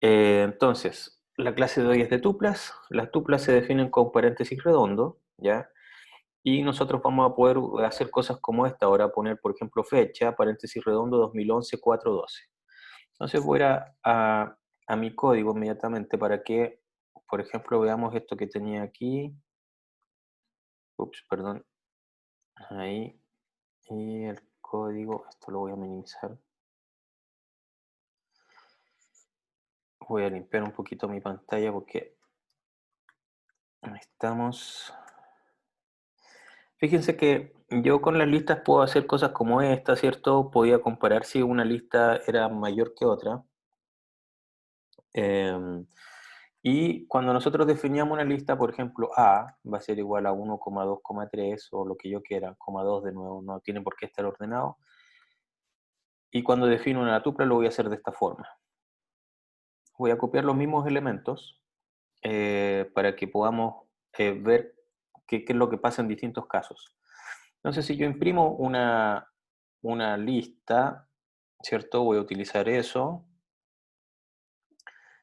Entonces, la clase de hoy es de tuplas. Las tuplas se definen con paréntesis redondo, ¿ya? Y nosotros vamos a poder hacer cosas como esta. Ahora poner, por ejemplo, fecha, paréntesis redondo 2011, 4/12. Entonces voy a mi código inmediatamente para que, por ejemplo, veamos esto que tenía aquí. Ups, perdón. Ahí. Y el código, esto lo voy a minimizar. Voy a limpiar un poquito mi pantalla porque ahí estamos. Fíjense que yo con las listas puedo hacer cosas como esta, ¿cierto? Podía comparar si una lista era mayor que otra. Em, y cuando nosotros definíamos una lista, por ejemplo, A va a ser igual a 1,2,3 o lo que yo quiera, coma 2 de nuevo, no tiene por qué estar ordenado. Y cuando defino una tupla lo voy a hacer de esta forma. Voy a copiar los mismos elementos para que podamos ver qué es lo que pasa en distintos casos. Entonces, si yo imprimo una lista, ¿cierto? Voy a utilizar eso.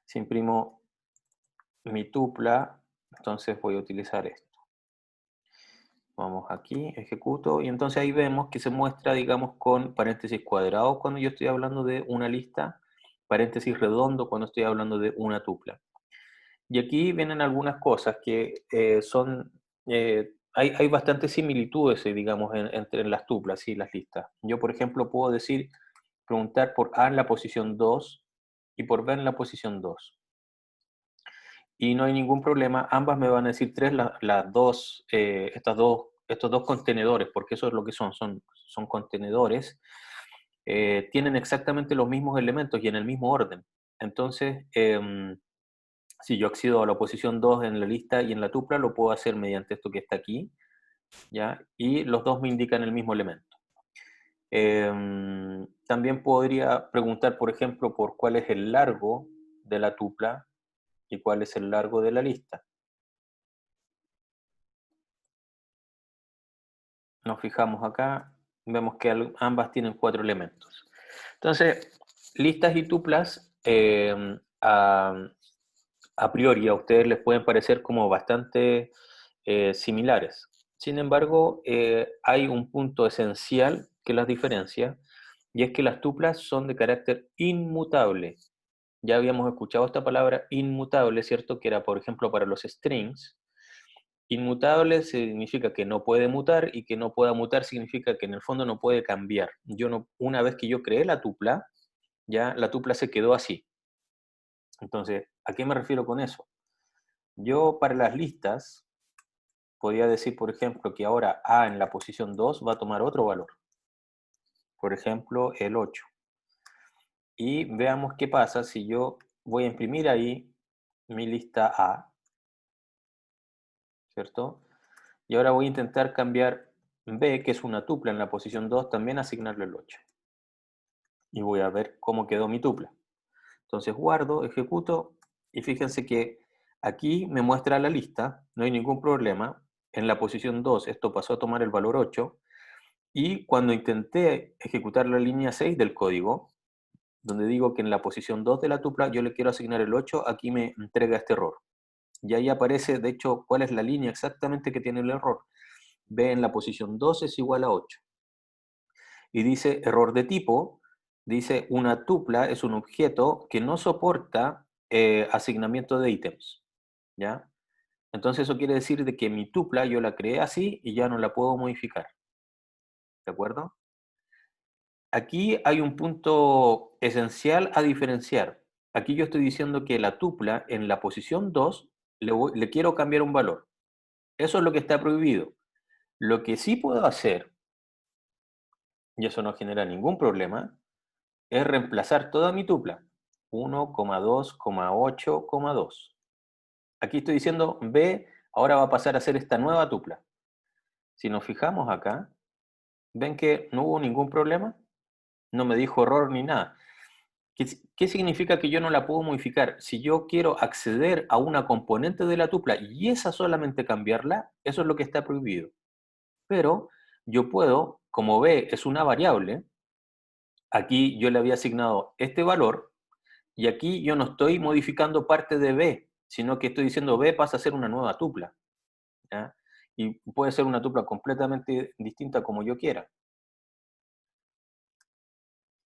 Si imprimo mi tupla, entonces voy a utilizar esto. Vamos aquí, ejecuto, y entonces ahí vemos que se muestra, digamos, con paréntesis cuadrados cuando yo estoy hablando de una lista, paréntesis redondo cuando estoy hablando de una tupla. Y aquí vienen algunas cosas que hay bastantes similitudes, digamos, entre las tuplas y las listas. Yo, por ejemplo, puedo decir, preguntar por A en la posición 2 y por B en la posición 2. Y no hay ningún problema, ambas me van a decir tres, las dos, estos dos contenedores, porque eso es lo que son contenedores, tienen exactamente los mismos elementos y en el mismo orden. Entonces, si yo accedo a la posición 2 en la lista y en la tupla, lo puedo hacer mediante esto que está aquí, ¿ya? Y los dos me indican el mismo elemento. También podría preguntar, por ejemplo, por cuál es el largo de la tupla y cuál es el largo de la lista. Nos fijamos acá, vemos que ambas tienen 4 elementos. Entonces, listas y tuplas, a priori a ustedes les pueden parecer como bastante similares. Sin embargo, hay un punto esencial que las diferencia, y es que las tuplas son de carácter inmutable. Ya habíamos escuchado esta palabra inmutable, ¿cierto? Que era, por ejemplo, para los strings. Inmutable significa que no puede mutar y que no pueda mutar significa que en el fondo no puede cambiar. Yo no, una vez que yo creé la tupla, ya la tupla se quedó así. Entonces, ¿a qué me refiero con eso? Yo para las listas podría decir, por ejemplo, que ahora A en la posición 2 va a tomar otro valor. Por ejemplo, el 8. Y veamos qué pasa si yo voy a imprimir ahí mi lista A, ¿cierto? Y ahora voy a intentar cambiar B, que es una tupla en la posición 2, también asignarle el 8. Y voy a ver cómo quedó mi tupla. Entonces guardo, ejecuto, y fíjense que aquí me muestra la lista, no hay ningún problema. En la posición 2 esto pasó a tomar el valor 8, y cuando intenté ejecutar la línea 6 del código, donde digo que en la posición 2 de la tupla yo le quiero asignar el 8, aquí me entrega este error. Y ahí aparece, de hecho, cuál es la línea exactamente que tiene el error. B en la posición 2 es igual a 8. Y dice error de tipo, dice una tupla es un objeto que no soporta asignamiento de ítems, ¿ya? Entonces eso quiere decir de que mi tupla yo la creé así y ya no la puedo modificar, ¿de acuerdo? Aquí hay un punto esencial a diferenciar. Aquí yo estoy diciendo que la tupla en la posición 2 le quiero cambiar un valor. Eso es lo que está prohibido. Lo que sí puedo hacer, y eso no genera ningún problema, es reemplazar toda mi tupla. 1,2,8,2. Aquí estoy diciendo B ahora va a pasar a ser esta nueva tupla. Si nos fijamos acá, ven que no hubo ningún problema, no me dijo error ni nada. ¿Qué significa que yo no la puedo modificar? Si yo quiero acceder a una componente de la tupla y esa solamente cambiarla, eso es lo que está prohibido. Pero yo puedo, como B es una variable, aquí yo le había asignado este valor Y aquí yo no estoy modificando parte de B, sino que estoy diciendo B pasa a ser una nueva tupla, ¿ya? Y puede ser una tupla completamente distinta como yo quiera.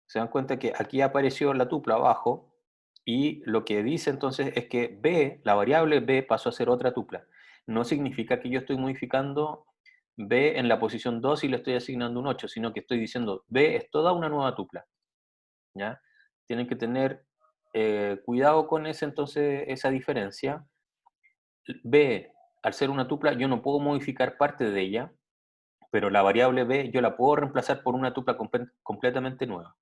Se dan cuenta que aquí apareció la tupla abajo y lo que dice entonces es que B, la variable B pasó a ser otra tupla. No significa que yo estoy modificando B en la posición 2 y le estoy asignando un 8, sino que estoy diciendo B es toda una nueva tupla, ¿ya? Tienen que tener cuidado con entonces, esa diferencia. B, al ser una tupla, yo no puedo modificar parte de ella, pero la variable B yo la puedo reemplazar por una tupla completamente nueva,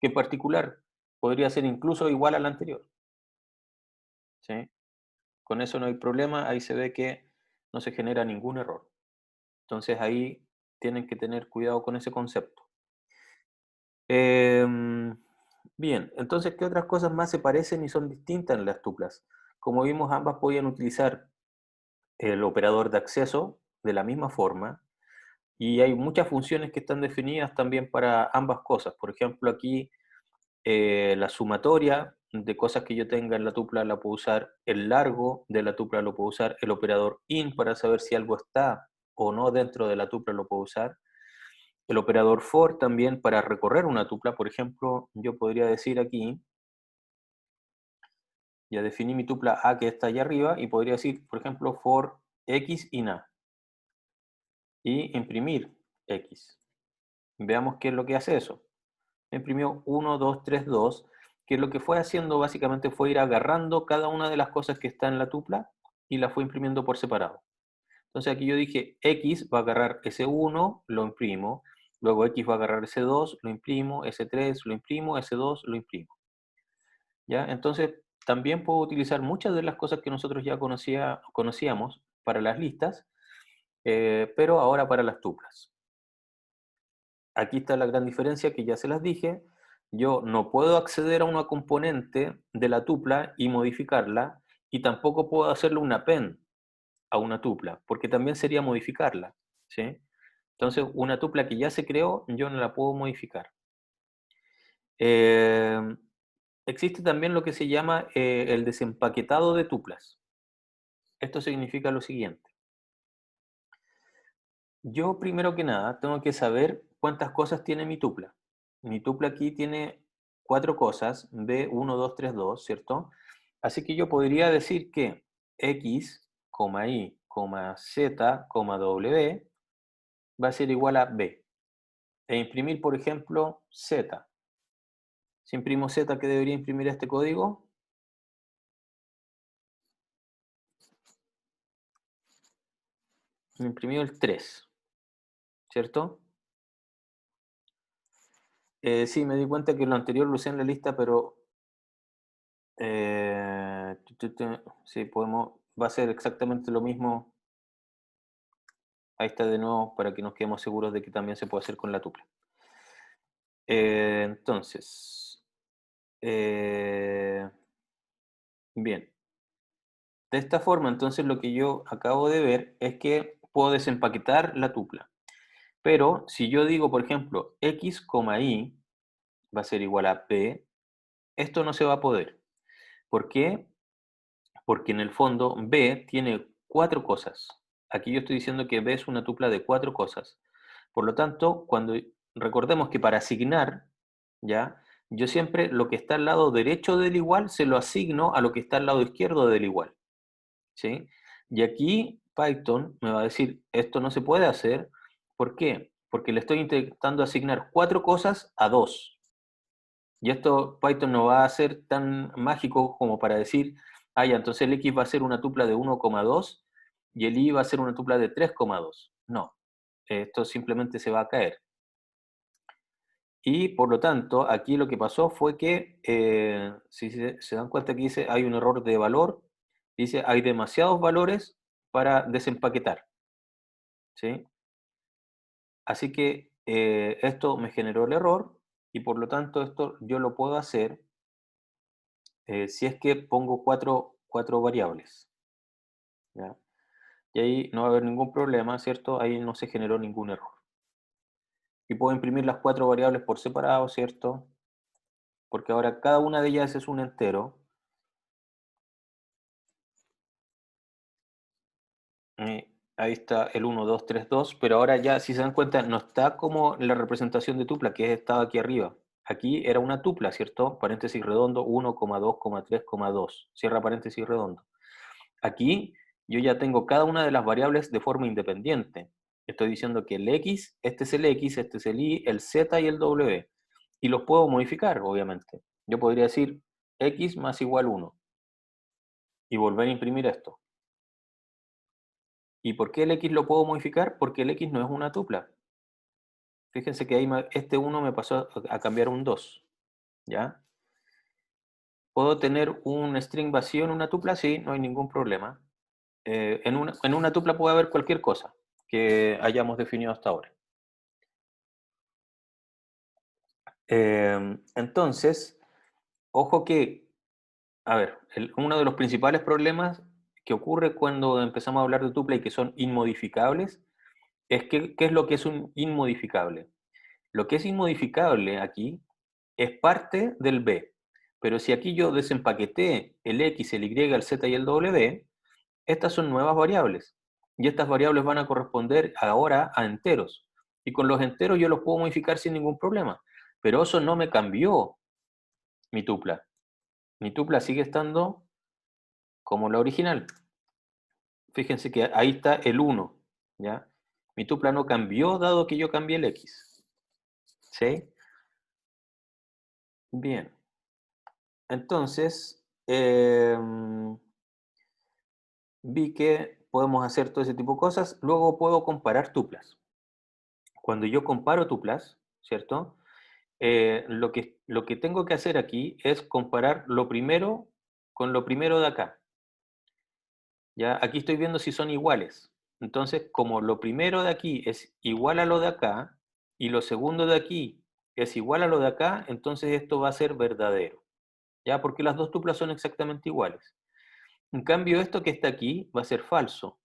que en particular podría ser incluso igual a la anterior, ¿sí? Con eso no hay problema, ahí se ve que no se genera ningún error. Entonces ahí tienen que tener cuidado con ese concepto. Em, bien, entonces, ¿qué otras cosas más se parecen y son distintas en las tuplas? Como vimos, ambas podían utilizar el operador de acceso de la misma forma y hay muchas funciones que están definidas también para ambas cosas. Por ejemplo, aquí la sumatoria de cosas que yo tenga en la tupla la puedo usar, el largo de la tupla lo puedo usar, el operador in para saber si algo está o no dentro de la tupla lo puedo usar, el operador for también para recorrer una tupla. Por ejemplo, yo podría decir aquí, ya definí mi tupla A que está allá arriba y podría decir, por ejemplo, for x in A y imprimir x. Veamos qué es lo que hace eso. Me imprimió 1, 2, 3, 2, que lo que fue haciendo básicamente fue ir agarrando cada una de las cosas que está en la tupla y la fue imprimiendo por separado. Entonces aquí yo dije, X va a agarrar ese 1, lo imprimo, luego X va a agarrar ese 2, lo imprimo, ese 3, lo imprimo, ese 2, lo imprimo. ¿Ya? Entonces también puedo utilizar muchas de las cosas que nosotros ya conocíamos para las listas, pero ahora para las tuplas. Aquí está la gran diferencia que ya se las dije. Yo no puedo acceder a una componente de la tupla y modificarla, y tampoco puedo hacerle un append a una tupla, porque también sería modificarla, ¿sí? Entonces, una tupla que ya se creó, yo no la puedo modificar. Eh, existe también lo que se llama el desempaquetado de tuplas. Esto significa lo siguiente. Yo, primero que nada, tengo que saber cuántas cosas tiene mi tupla. Mi tupla aquí tiene 4 cosas, B1, 2, 3, 2, ¿cierto? Así que yo podría decir que X, Y, Z, W va a ser igual a B. E imprimir, por ejemplo, Z. Si imprimo Z, ¿qué debería imprimir este código? Me imprimió el 3, ¿cierto? Sí, me di cuenta que lo anterior lo usé en la lista, pero sí, va a ser exactamente lo mismo. Ahí está de nuevo para que nos quedemos seguros de que también se puede hacer con la tupla. Entonces, eh, bien. De esta forma, entonces lo que yo acabo de ver es que puedo desempaquetar la tupla. Pero si yo digo, por ejemplo, x, y va a ser igual a b, esto no se va a poder. ¿Por qué? Porque en el fondo B tiene 4 cosas. Aquí yo estoy diciendo que B es una tupla de 4 cosas. Por lo tanto, cuando recordemos que para asignar, ¿ya? Yo siempre lo que está al lado derecho del igual se lo asigno a lo que está al lado izquierdo del igual, ¿sí? Y aquí Python me va a decir, esto no se puede hacer. ¿Por qué? Porque le estoy intentando asignar 4 cosas a 2. Y esto Python no va a ser tan mágico como para decir, ah, ya, entonces el X va a ser una tupla de 1,2 y el Y va a ser una tupla de 3,2. No, esto simplemente se va a caer. Y por lo tanto, aquí lo que pasó fue que, si se dan cuenta que dice, hay un error de valor, dice, hay demasiados valores para desempaquetar, ¿sí? Así que esto me generó el error y por lo tanto esto yo lo puedo hacer si es que pongo cuatro variables, ¿ya? Y ahí no va a haber ningún problema, ¿cierto? Ahí no se generó ningún error. Y puedo imprimir las 4 variables por separado, ¿cierto? porque ahora cada una de ellas es un entero. Ahí está el 1, 2, 3, 2, pero ahora ya, si se dan cuenta, no está como la representación de tupla, que estaba aquí arriba. Aquí era una tupla, ¿cierto? Paréntesis redondo, 1, 2, 3, 2, cierra paréntesis redondo. Aquí yo ya tengo cada una de las variables de forma independiente. Estoy diciendo que el X, este es el Y, el Z y el W. Y los puedo modificar, obviamente. Yo podría decir X más igual 1 y volver a imprimir esto. ¿Y por qué el X lo puedo modificar? Porque el X no es una tupla. Fíjense que ahí este 1 me pasó a cambiar un 2. ¿Ya? ¿Puedo tener un string vacío en una tupla? Sí, no hay ningún problema. En una tupla puede haber cualquier cosa que hayamos definido hasta ahora. Entonces, ojo que, a ver, uno de los principales problemas que ocurre cuando empezamos a hablar de tupla y que son inmodificables es que, ¿qué es lo que es un inmodificable? Lo que es inmodificable aquí es parte del B, pero si aquí yo desempaqueté el X, el Y, el Z y el W, estas son nuevas variables y estas variables van a corresponder ahora a enteros. Y con los enteros yo los puedo modificar sin ningún problema, pero eso no me cambió mi tupla. Mi tupla sigue estando como la original. Fíjense que ahí está el 1, ¿ya? Mi tupla no cambió dado que yo cambié el X. ¿Sí? Bien. Entonces, vi que podemos hacer todo ese tipo de cosas. Luego puedo comparar tuplas. Cuando yo comparo tuplas, ¿cierto? Lo que tengo que hacer aquí es comparar lo primero con lo primero de acá. ¿Ya? Aquí estoy viendo si son iguales. Entonces, como lo primero de aquí es igual a lo de acá y lo segundo de aquí es igual a lo de acá, entonces esto va a ser verdadero. ¿Ya? Porque las dos tuplas son exactamente iguales. En cambio, esto que está aquí va a ser falso,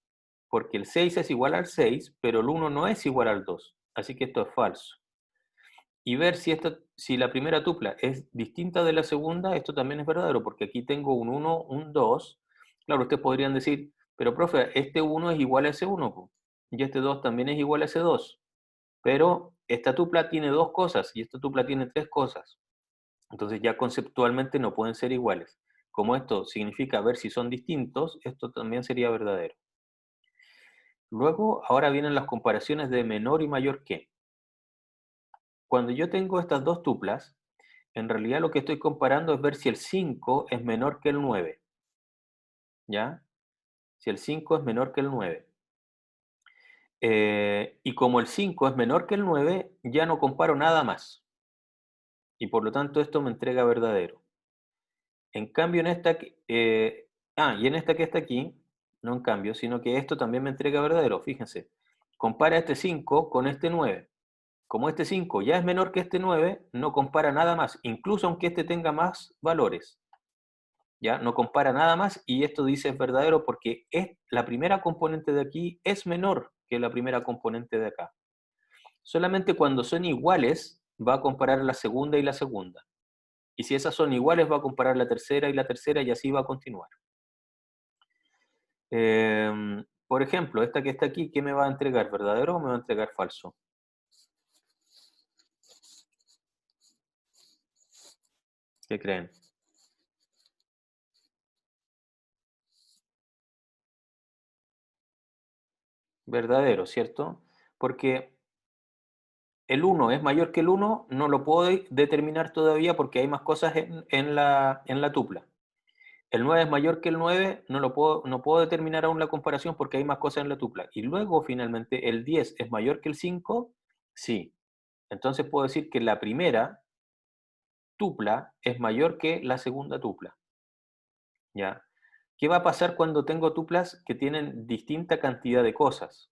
porque el 6 es igual al 6, pero el 1 no es igual al 2. Así que esto es falso. Y ver si la primera tupla es distinta de la segunda, esto también es verdadero, porque aquí tengo un 1, un 2. Claro, ustedes podrían decir, pero profe, este 1 es igual a ese 1, po, y este 2 también es igual a ese 2. Pero esta tupla tiene dos cosas y esta tupla tiene tres cosas. Entonces ya conceptualmente no pueden ser iguales. Como esto significa ver si son distintos, esto también sería verdadero. Luego, ahora vienen las comparaciones de menor y mayor que. Cuando yo tengo estas dos tuplas, en realidad lo que estoy comparando es ver si el 5 es menor que el 9, ¿ya? Si el 5 es menor que el 9. Y como el 5 es menor que el 9, ya no comparo nada más. Y por lo tanto esto me entrega verdadero. En cambio en esta, y en esta que está aquí, no en cambio, sino que esto también me entrega verdadero. Fíjense, compara este 5 con este 9. Como este 5 ya es menor que este 9, no compara nada más, incluso aunque este tenga más valores. ¿Ya? No compara nada más y esto dice es verdadero porque la primera componente de aquí es menor que la primera componente de acá. Solamente cuando son iguales va a comparar la segunda y la segunda. Y si esas son iguales va a comparar la tercera y así va a continuar. Por ejemplo, esta que está aquí, ¿qué me va a entregar? ¿Verdadero o me va a entregar falso? ¿Qué creen? Verdadero, ¿cierto? Porque el 1 es mayor que el 1, no lo puedo determinar todavía porque hay más cosas en la tupla. El 9 es mayor que el 9, no puedo determinar aún la comparación porque hay más cosas en la tupla. Y luego, finalmente, el 10 es mayor que el 5, sí. Entonces puedo decir que la primera tupla es mayor que la segunda tupla. ¿Ya? ¿Qué va a pasar cuando tengo tuplas que tienen distinta cantidad de cosas?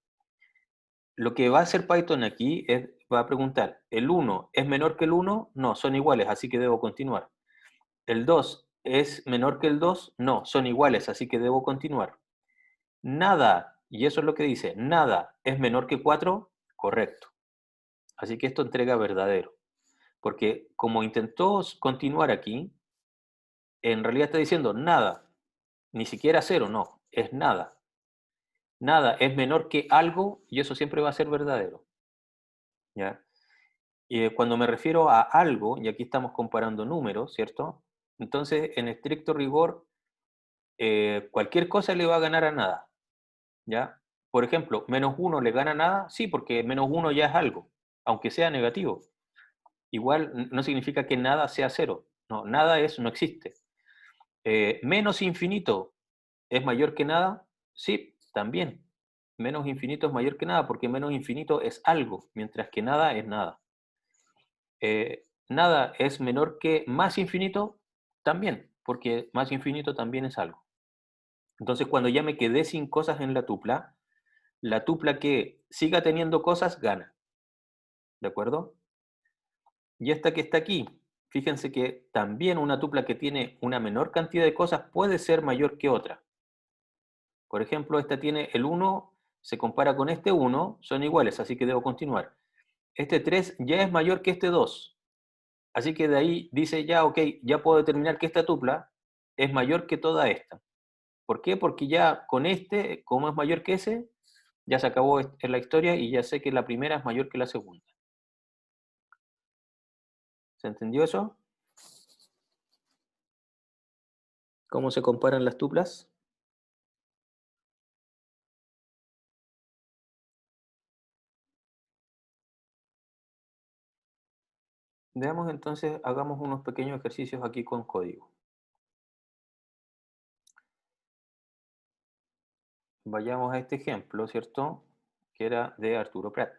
Lo que va a hacer Python aquí va a preguntar, ¿el 1 es menor que el 1? No, son iguales, así que debo continuar. ¿El 2 es menor que el 2? No, son iguales, así que debo continuar. Nada, y eso es lo que dice, nada es menor que 4, correcto. Así que esto entrega verdadero. Porque como intentó continuar aquí, en realidad está diciendo nada, ni siquiera cero, no, es nada. Nada es menor que algo y eso siempre va a ser verdadero, ¿ya? Y cuando me refiero a algo, y aquí estamos comparando números, ¿cierto? Entonces, en estricto rigor, cualquier cosa le va a ganar a nada, ¿ya? Por ejemplo, menos uno le gana a nada, sí, porque menos uno ya es algo, aunque sea negativo. Igual no significa que nada sea cero, no, nada es, no existe. Menos infinito es mayor que nada, sí, también. Menos infinito es mayor que nada porque menos infinito es algo, mientras que nada es nada. Nada es menor que más infinito, también, porque más infinito también es algo. Entonces, cuando ya me quedé sin cosas en la tupla que siga teniendo cosas gana, ¿de acuerdo? Y esta que está aquí, fíjense que también una tupla que tiene una menor cantidad de cosas puede ser mayor que otra. Por ejemplo, esta tiene el 1, se compara con este 1, son iguales, así que debo continuar. Este 3 ya es mayor que este 2, así que de ahí dice ya, ok, ya puedo determinar que esta tupla es mayor que toda esta. ¿Por qué? Porque ya con este, como es mayor que ese, ya se acabó en la historia y ya sé que la primera es mayor que la segunda. ¿Se entendió eso? ¿Cómo se comparan las tuplas? Veamos entonces, hagamos unos pequeños ejercicios aquí con código. Vayamos a este ejemplo, ¿cierto? Que era de Arturo Prat.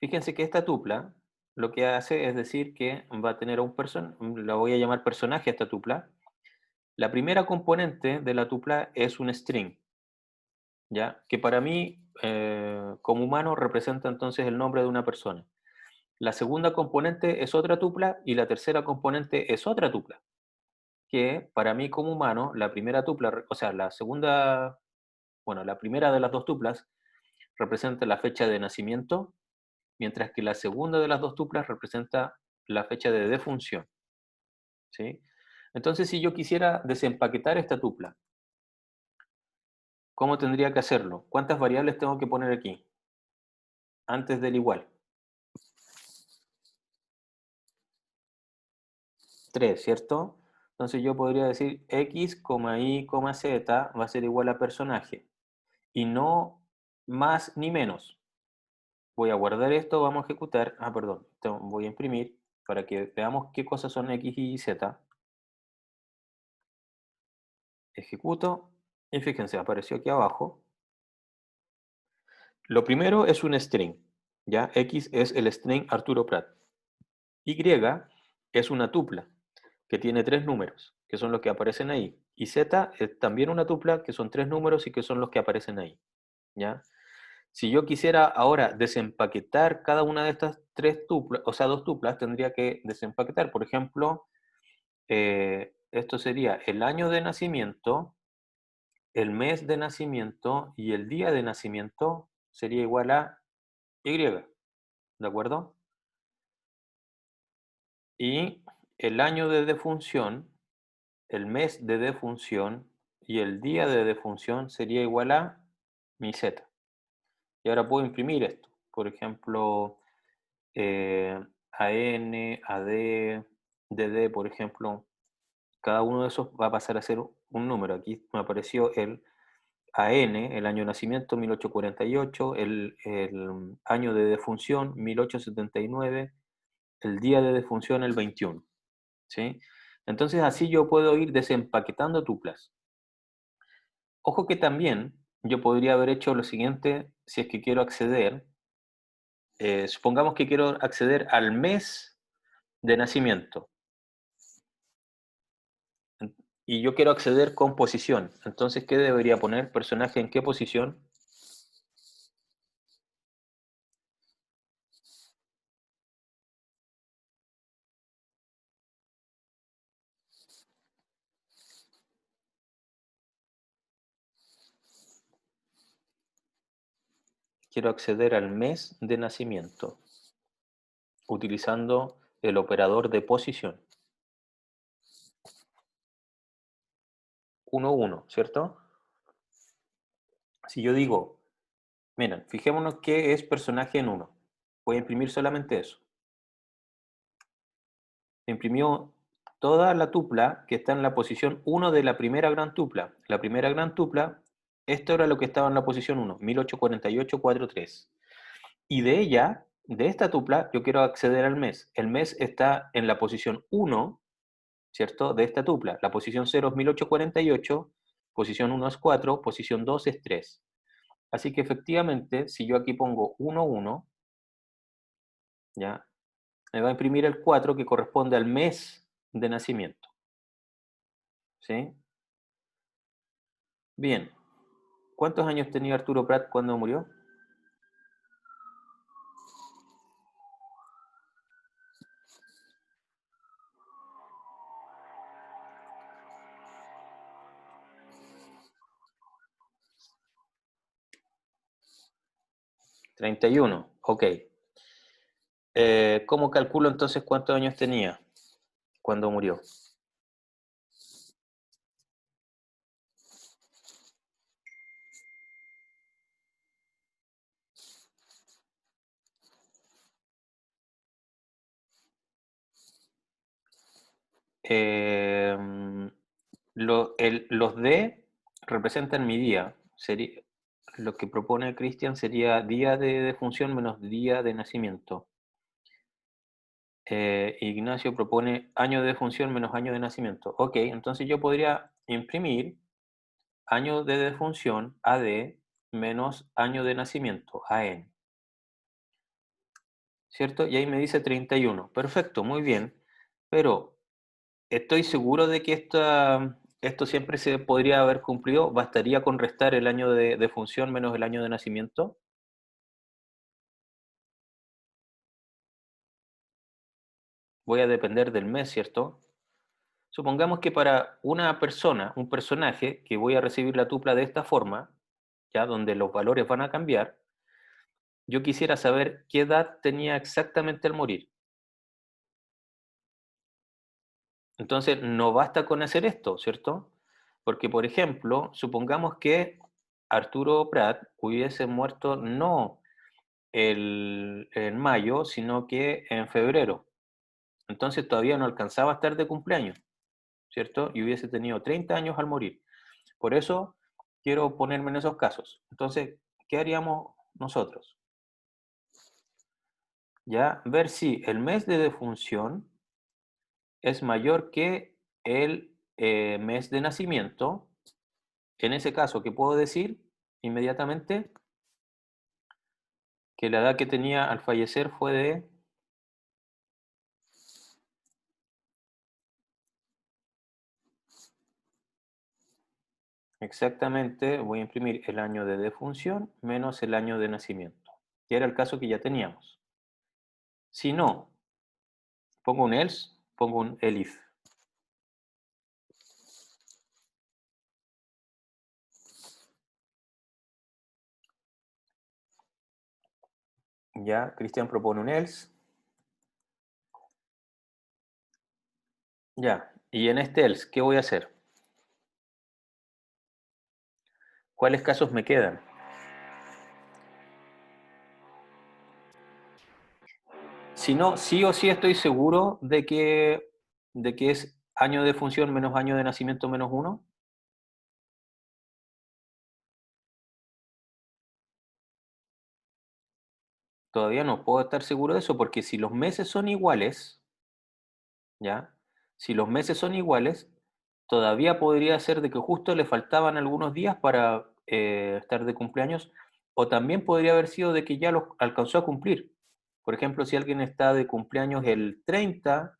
Fíjense que esta tupla lo que hace es decir que va a tener a un personaje, la voy a llamar personaje a esta tupla. La primera componente de la tupla es un string, ¿ya? Que para mí, como humano, representa entonces el nombre de una persona. La segunda componente es otra tupla y la tercera componente es otra tupla. Que para mí como humano, la primera tupla, o sea, la segunda, bueno, la primera de las dos tuplas representa la fecha de nacimiento, mientras que la segunda de las dos tuplas representa la fecha de defunción, ¿sí? Entonces, si yo quisiera desempaquetar esta tupla, ¿cómo tendría que hacerlo? ¿Cuántas variables tengo que poner aquí? Antes del igual. 3, ¿cierto? Entonces yo podría decir x, y, z va a ser igual a personaje. Y no más ni menos. Voy a guardar esto, vamos a ejecutar. Ah, perdón, voy a imprimir para que veamos qué cosas son x y z. Ejecuto y fíjense, apareció aquí abajo. Lo primero es un string, ¿ya? X es el string Arturo Prat. Y es una tupla que tiene tres números, que son los que aparecen ahí. Y Z es también una tupla que son tres números y que son los que aparecen ahí, ¿ya? Si yo quisiera ahora desempaquetar cada una de estas tres tuplas, o sea, dos tuplas, tendría que desempaquetar. Por ejemplo, esto sería el año de nacimiento, el mes de nacimiento y el día de nacimiento sería igual a Y, ¿de acuerdo? Y el año de defunción, el mes de defunción y el día de defunción sería igual a mi Z. Y ahora puedo imprimir esto. Por ejemplo, AN, AD, DD, por ejemplo. Cada uno de esos va a pasar a ser un número. Aquí me apareció el AN, el año de nacimiento 1848, el año de defunción 1879, el día de defunción el 21. ¿Sí? Entonces así yo puedo ir desempaquetando tuplas. Ojo que también yo podría haber hecho lo siguiente si es que quiero acceder. Supongamos que quiero acceder al mes de nacimiento y yo quiero acceder con posición. Entonces, ¿qué debería poner? ¿Personaje en qué posición? Quiero acceder al mes de nacimiento. utilizando el operador de posición. 1, 1, ¿cierto? Si yo digo, miren, fijémonos que es personaje en 1. Voy a imprimir solamente eso. Imprimió toda la tupla que está en la posición 1 de la primera gran tupla. La primera gran tupla, esto era lo que estaba en la posición 1, 1848,43. Y de ella, de esta tupla, yo quiero acceder al mes. El mes está en la posición 1, ¿cierto? De esta tupla. La posición 0 es 1848, posición 1 es 4, posición 2 es 3. Así que efectivamente, si yo aquí pongo 1, 1, ¿ya? Me va a imprimir el 4 que corresponde al mes de nacimiento. ¿Sí? Bien. ¿Cuántos años tenía Arturo Prat cuando murió? 31. Ok. ¿Cómo calculo entonces cuántos años tenía cuando murió? Eh, los D representan mi día. Sería, lo que propone Cristian sería día de defunción menos día de nacimiento. Ignacio propone año de defunción menos año de nacimiento. Ok, entonces yo podría imprimir año de defunción, AD, menos año de nacimiento, AN. ¿Cierto? Y ahí me dice 31. Perfecto, muy bien. Pero estoy seguro de que esto siempre se podría haber cumplido. ¿Bastaría con restar el año de función menos el año de nacimiento? Voy a depender del mes, ¿cierto? Supongamos que para una persona, un personaje, que voy a recibir la tupla de esta forma, ya donde los valores van a cambiar, yo quisiera saber qué edad tenía exactamente al morir. Entonces, no basta con hacer esto, ¿cierto? Porque, por ejemplo, supongamos que Arturo Prat hubiese muerto no en mayo, sino que en febrero. Entonces todavía no alcanzaba a estar de cumpleaños, ¿cierto? Y hubiese tenido 30 años al morir. Por eso quiero ponerme en esos casos. Entonces, ¿qué haríamos nosotros? Ya, ver si el mes de defunción es mayor que el mes de nacimiento. En ese caso, ¿qué puedo decir inmediatamente? Que la edad que tenía al fallecer fue de exactamente, voy a imprimir el año de defunción menos el año de nacimiento, que era el caso que ya teníamos. Si no, pongo un else, pongo un elif. Ya, Cristian propone un else. Ya, y en este else, ¿qué voy a hacer? ¿Cuáles casos me quedan? Si no, sí o sí estoy seguro de que es año de función menos año de nacimiento menos uno. Todavía no puedo estar seguro de eso porque si los meses son iguales, ¿ya? Si los meses son iguales, todavía podría ser de que justo le faltaban algunos días para estar de cumpleaños, o también podría haber sido de que ya los alcanzó a cumplir. Por ejemplo, si alguien está de cumpleaños el 30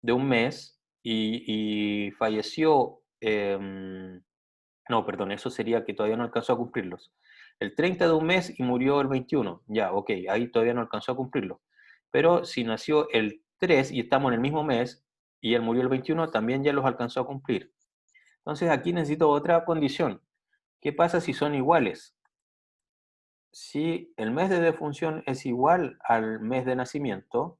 de un mes y falleció, no, perdón, eso sería que todavía no alcanzó a cumplirlos. El 30 de un mes y murió el 21, ya, ok, ahí todavía no alcanzó a cumplirlo. Pero si nació el 3 y estamos en el mismo mes y él murió el 21, también ya los alcanzó a cumplir. Entonces aquí necesito otra condición. ¿Qué pasa si son iguales? Si el mes de defunción es igual al mes de nacimiento,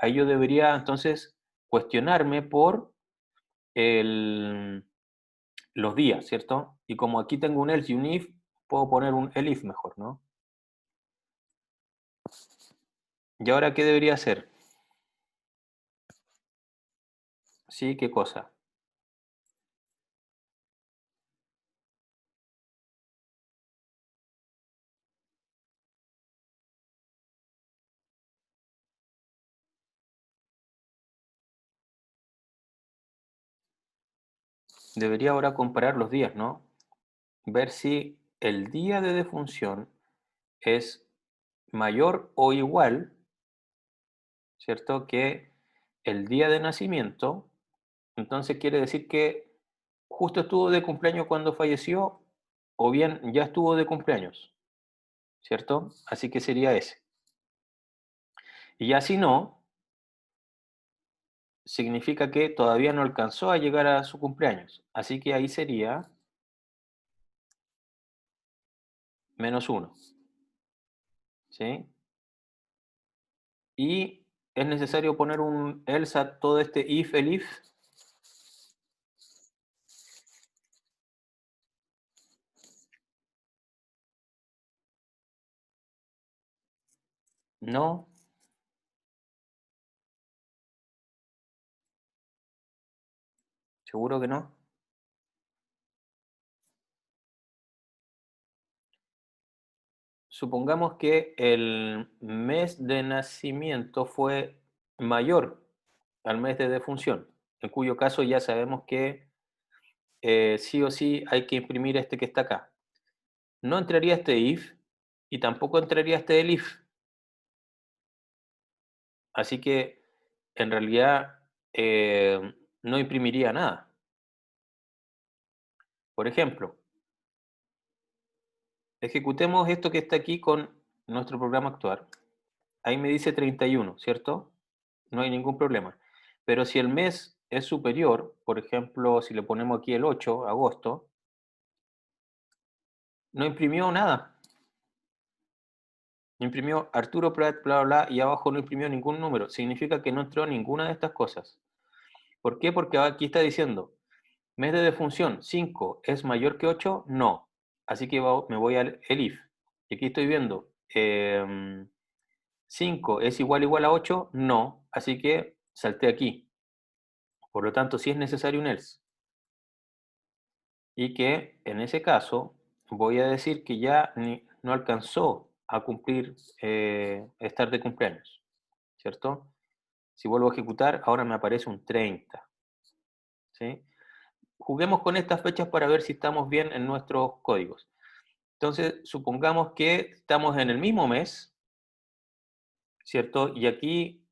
ahí yo debería entonces cuestionarme por el, los días, ¿cierto? Y como aquí tengo un else y un if, puedo poner un elif mejor, ¿no? ¿Y ahora qué debería hacer? ¿Sí? ¿Qué cosa? Debería ahora comparar los días, ¿no? Ver si el día de defunción es mayor o igual, ¿cierto? Que el día de nacimiento. Entonces quiere decir que justo estuvo de cumpleaños cuando falleció o bien ya estuvo de cumpleaños, ¿cierto? Así que sería ese. Y ya si no, significa que todavía no alcanzó a llegar a su cumpleaños. Así que ahí sería -1, ¿sí? Y es necesario poner un else a todo este if, el if. No, seguro que no. Supongamos que el mes de nacimiento fue mayor al mes de defunción, en cuyo caso ya sabemos que sí o sí hay que imprimir este que está acá. No entraría este if y tampoco entraría este elif. Así que en realidad no imprimiría nada. Por ejemplo, ejecutemos esto que está aquí con nuestro programa actual. Ahí me dice 31, ¿cierto? No hay ningún problema. Pero si el mes es superior, por ejemplo, si le ponemos aquí el 8, agosto, no imprimió nada. Imprimió Arturo Prat, bla, bla, bla, y abajo no imprimió ningún número. Significa que no entró ninguna de estas cosas. ¿Por qué? Porque aquí está diciendo, mes de defunción, 5, ¿es mayor que 8? No. Así que me voy al if. Y aquí estoy viendo, 5 es igual a 8, no. Así que salté aquí. Por lo tanto, sí es necesario un else. Y que en ese caso voy a decir que ya no alcanzó a cumplir, estar de cumpleaños, ¿cierto? Si vuelvo a ejecutar, ahora me aparece un 30, ¿sí? Juguemos con estas fechas para ver si estamos bien en nuestros códigos. Entonces, supongamos que estamos en el mismo mes, ¿cierto? Y aquí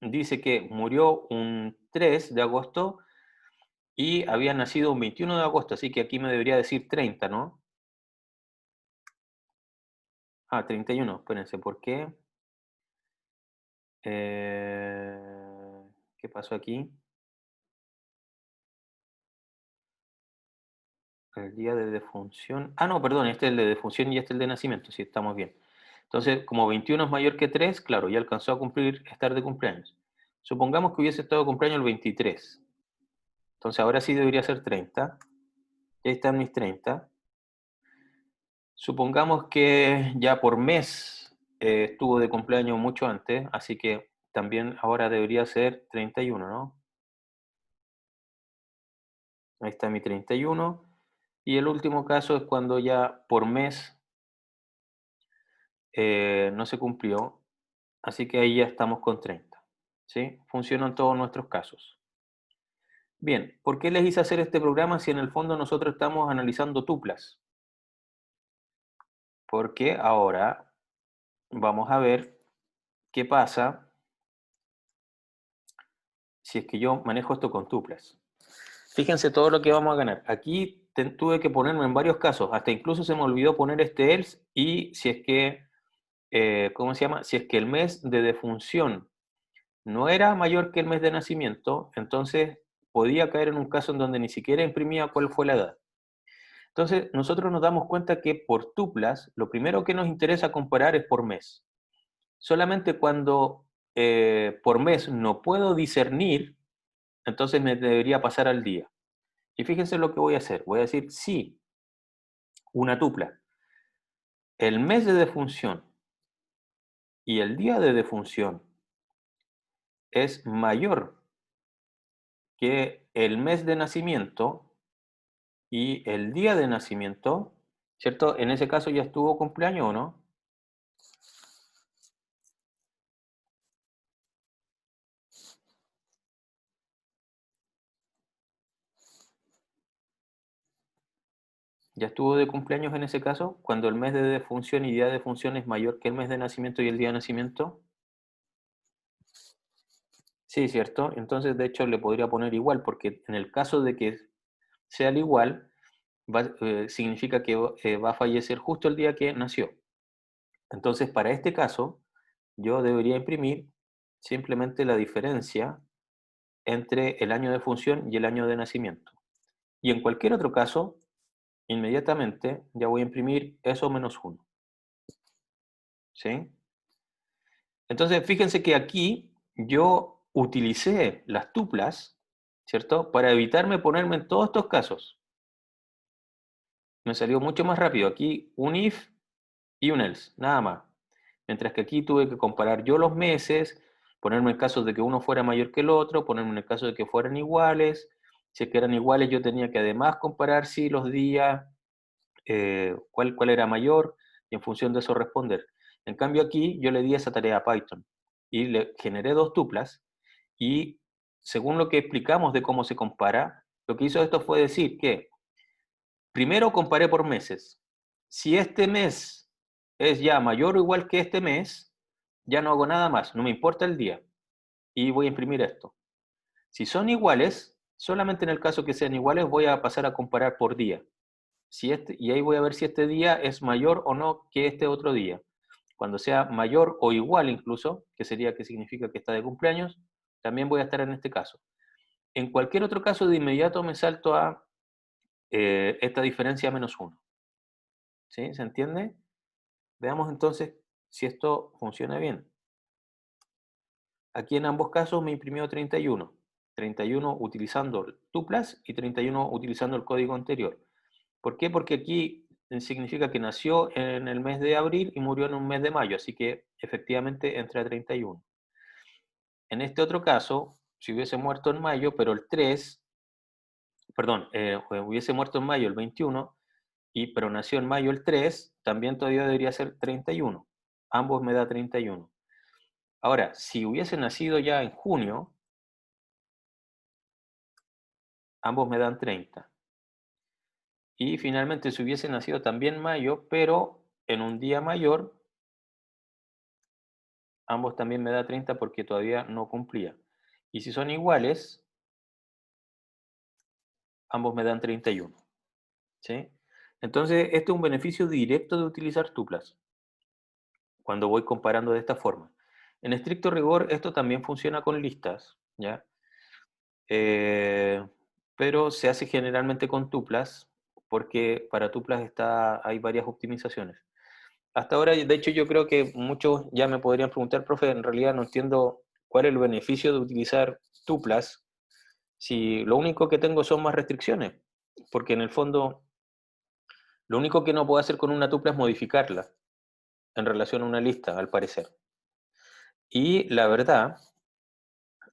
dice que murió un 3 de agosto y había nacido un 21 de agosto, así que aquí me debería decir 30, ¿no? Ah, 31, espérense, ¿por qué? ¿Qué pasó aquí? El día de defunción. Ah, no, perdón, este es el de defunción y este es el de nacimiento, sí, estamos bien. Entonces, como 21 es mayor que 3, claro, ya alcanzó a cumplir, estar de cumpleaños. Supongamos que hubiese estado de cumpleaños el 23. Entonces, ahora sí debería ser 30. Y ahí están mis 30. Supongamos que ya por mes estuvo de cumpleaños mucho antes, así que también ahora debería ser 31, ¿no? Ahí está mi 31. Y el último caso es cuando ya por mes no se cumplió, así que ahí ya estamos con 30. ¿Sí? Funcionan todos nuestros casos. Bien, ¿por qué les hice hacer este programa si en el fondo nosotros estamos analizando tuplas? Porque ahora vamos a ver qué pasa si es que yo manejo esto con tuplas. Fíjense todo lo que vamos a ganar. Aquí tuve que ponerme en varios casos, hasta incluso se me olvidó poner este else y si es que, ¿cómo se llama? Si es que el mes de defunción no era mayor que el mes de nacimiento, entonces podía caer en un caso en donde ni siquiera imprimía cuál fue la edad. Entonces, nosotros nos damos cuenta que por tuplas, lo primero que nos interesa comparar es por mes. Solamente cuando por mes no puedo discernir, entonces me debería pasar al día. Y fíjense lo que voy a hacer. Voy a decir, sí, una tupla. El mes de defunción y el día de defunción es mayor que el mes de nacimiento y el día de nacimiento, ¿cierto? En ese caso ya estuvo cumpleaños o no. Ya estuvo de cumpleaños en ese caso, cuando el mes de defunción y día de defunción es mayor que el mes de nacimiento y el día de nacimiento. Sí, ¿cierto? Entonces, de hecho, le podría poner igual, porque en el caso de que sea el igual, significa que va a fallecer justo el día que nació. Entonces, para este caso, yo debería imprimir simplemente la diferencia entre el año de función y el año de nacimiento. Y en cualquier otro caso, inmediatamente ya voy a imprimir eso menos uno. ¿Sí? Entonces, fíjense que aquí yo utilicé las tuplas, ¿cierto? Para evitarme ponerme en todos estos casos. Me salió mucho más rápido. Aquí un if y un else, nada más. Mientras que aquí tuve que comparar yo los meses, ponerme en caso de que uno fuera mayor que el otro, ponerme en el caso de que fueran iguales. Si es que eran iguales, yo tenía que además comparar si los días, cuál era mayor, y en función de eso responder. En cambio aquí yo le di esa tarea a Python y le generé dos tuplas y según lo que explicamos de cómo se compara, lo que hizo esto fue decir que primero comparé por meses. Si este mes es ya mayor o igual que este mes, ya no hago nada más, no me importa el día y voy a imprimir esto. Si son iguales, solamente en el caso que sean iguales voy a pasar a comparar por día. Y ahí voy a ver si este día es mayor o no que este otro día. Cuando sea mayor o igual incluso, que sería que significa que está de cumpleaños, también voy a estar en este caso. En cualquier otro caso, de inmediato me salto a esta diferencia menos uno. ¿Sí? ¿Se entiende? Veamos entonces si esto funciona bien. Aquí en ambos casos me imprimió 31. 31 utilizando tuplas y 31 utilizando el código anterior. ¿Por qué? Porque aquí significa que nació en el mes de abril y murió en un mes de mayo, así que efectivamente entra a 31. En este otro caso, si hubiese muerto en mayo, pero el 3, perdón, hubiese muerto en mayo el 21, pero nació en mayo el 3, también todavía debería ser 31. Ambos me da 31. Ahora, si hubiese nacido ya en junio, ambos me dan 30. Y finalmente, si hubiese nacido también en mayo, pero en un día mayor, ambos también me da 30 porque todavía no cumplía. Y si son iguales, ambos me dan 31. ¿Sí? Entonces, este es un beneficio directo de utilizar tuplas, cuando voy comparando de esta forma. En estricto rigor, esto también funciona con listas, ¿ya? Eh, pero se hace generalmente con tuplas, porque para tuplas hay varias optimizaciones. Hasta ahora, de hecho, yo creo que muchos ya me podrían preguntar, profe, en realidad no entiendo cuál es el beneficio de utilizar tuplas si lo único que tengo son más restricciones, porque en el fondo lo único que no puedo hacer con una tupla es modificarla en relación a una lista, al parecer. Y la verdad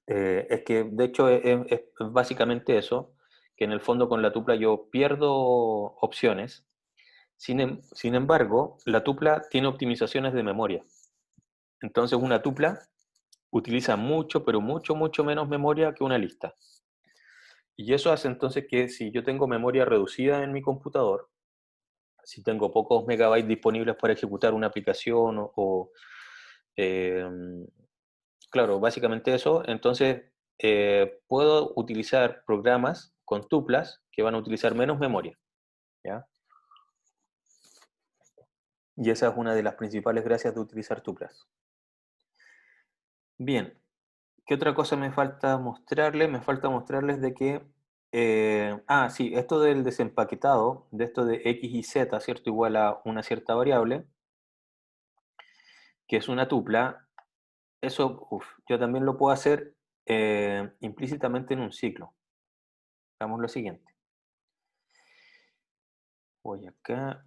es que de hecho es básicamente eso, que en el fondo con la tupla yo pierdo opciones. Sin embargo, la tupla tiene optimizaciones de memoria. Entonces una tupla utiliza mucho, pero mucho, mucho menos memoria que una lista. Y eso hace entonces que si yo tengo memoria reducida en mi computador, si tengo pocos megabytes disponibles para ejecutar una aplicación eh, claro, básicamente eso, entonces puedo utilizar programas con tuplas que van a utilizar menos memoria, ¿ya? Y esa es una de las principales gracias de utilizar tuplas. Bien, ¿qué otra cosa me falta mostrarles? Me falta mostrarles de que, sí, esto del desempaquetado, de esto de x y z, ¿cierto? Igual a una cierta variable, que es una tupla. eso, yo también lo puedo hacer implícitamente en un ciclo. Hagamos lo siguiente. Voy acá.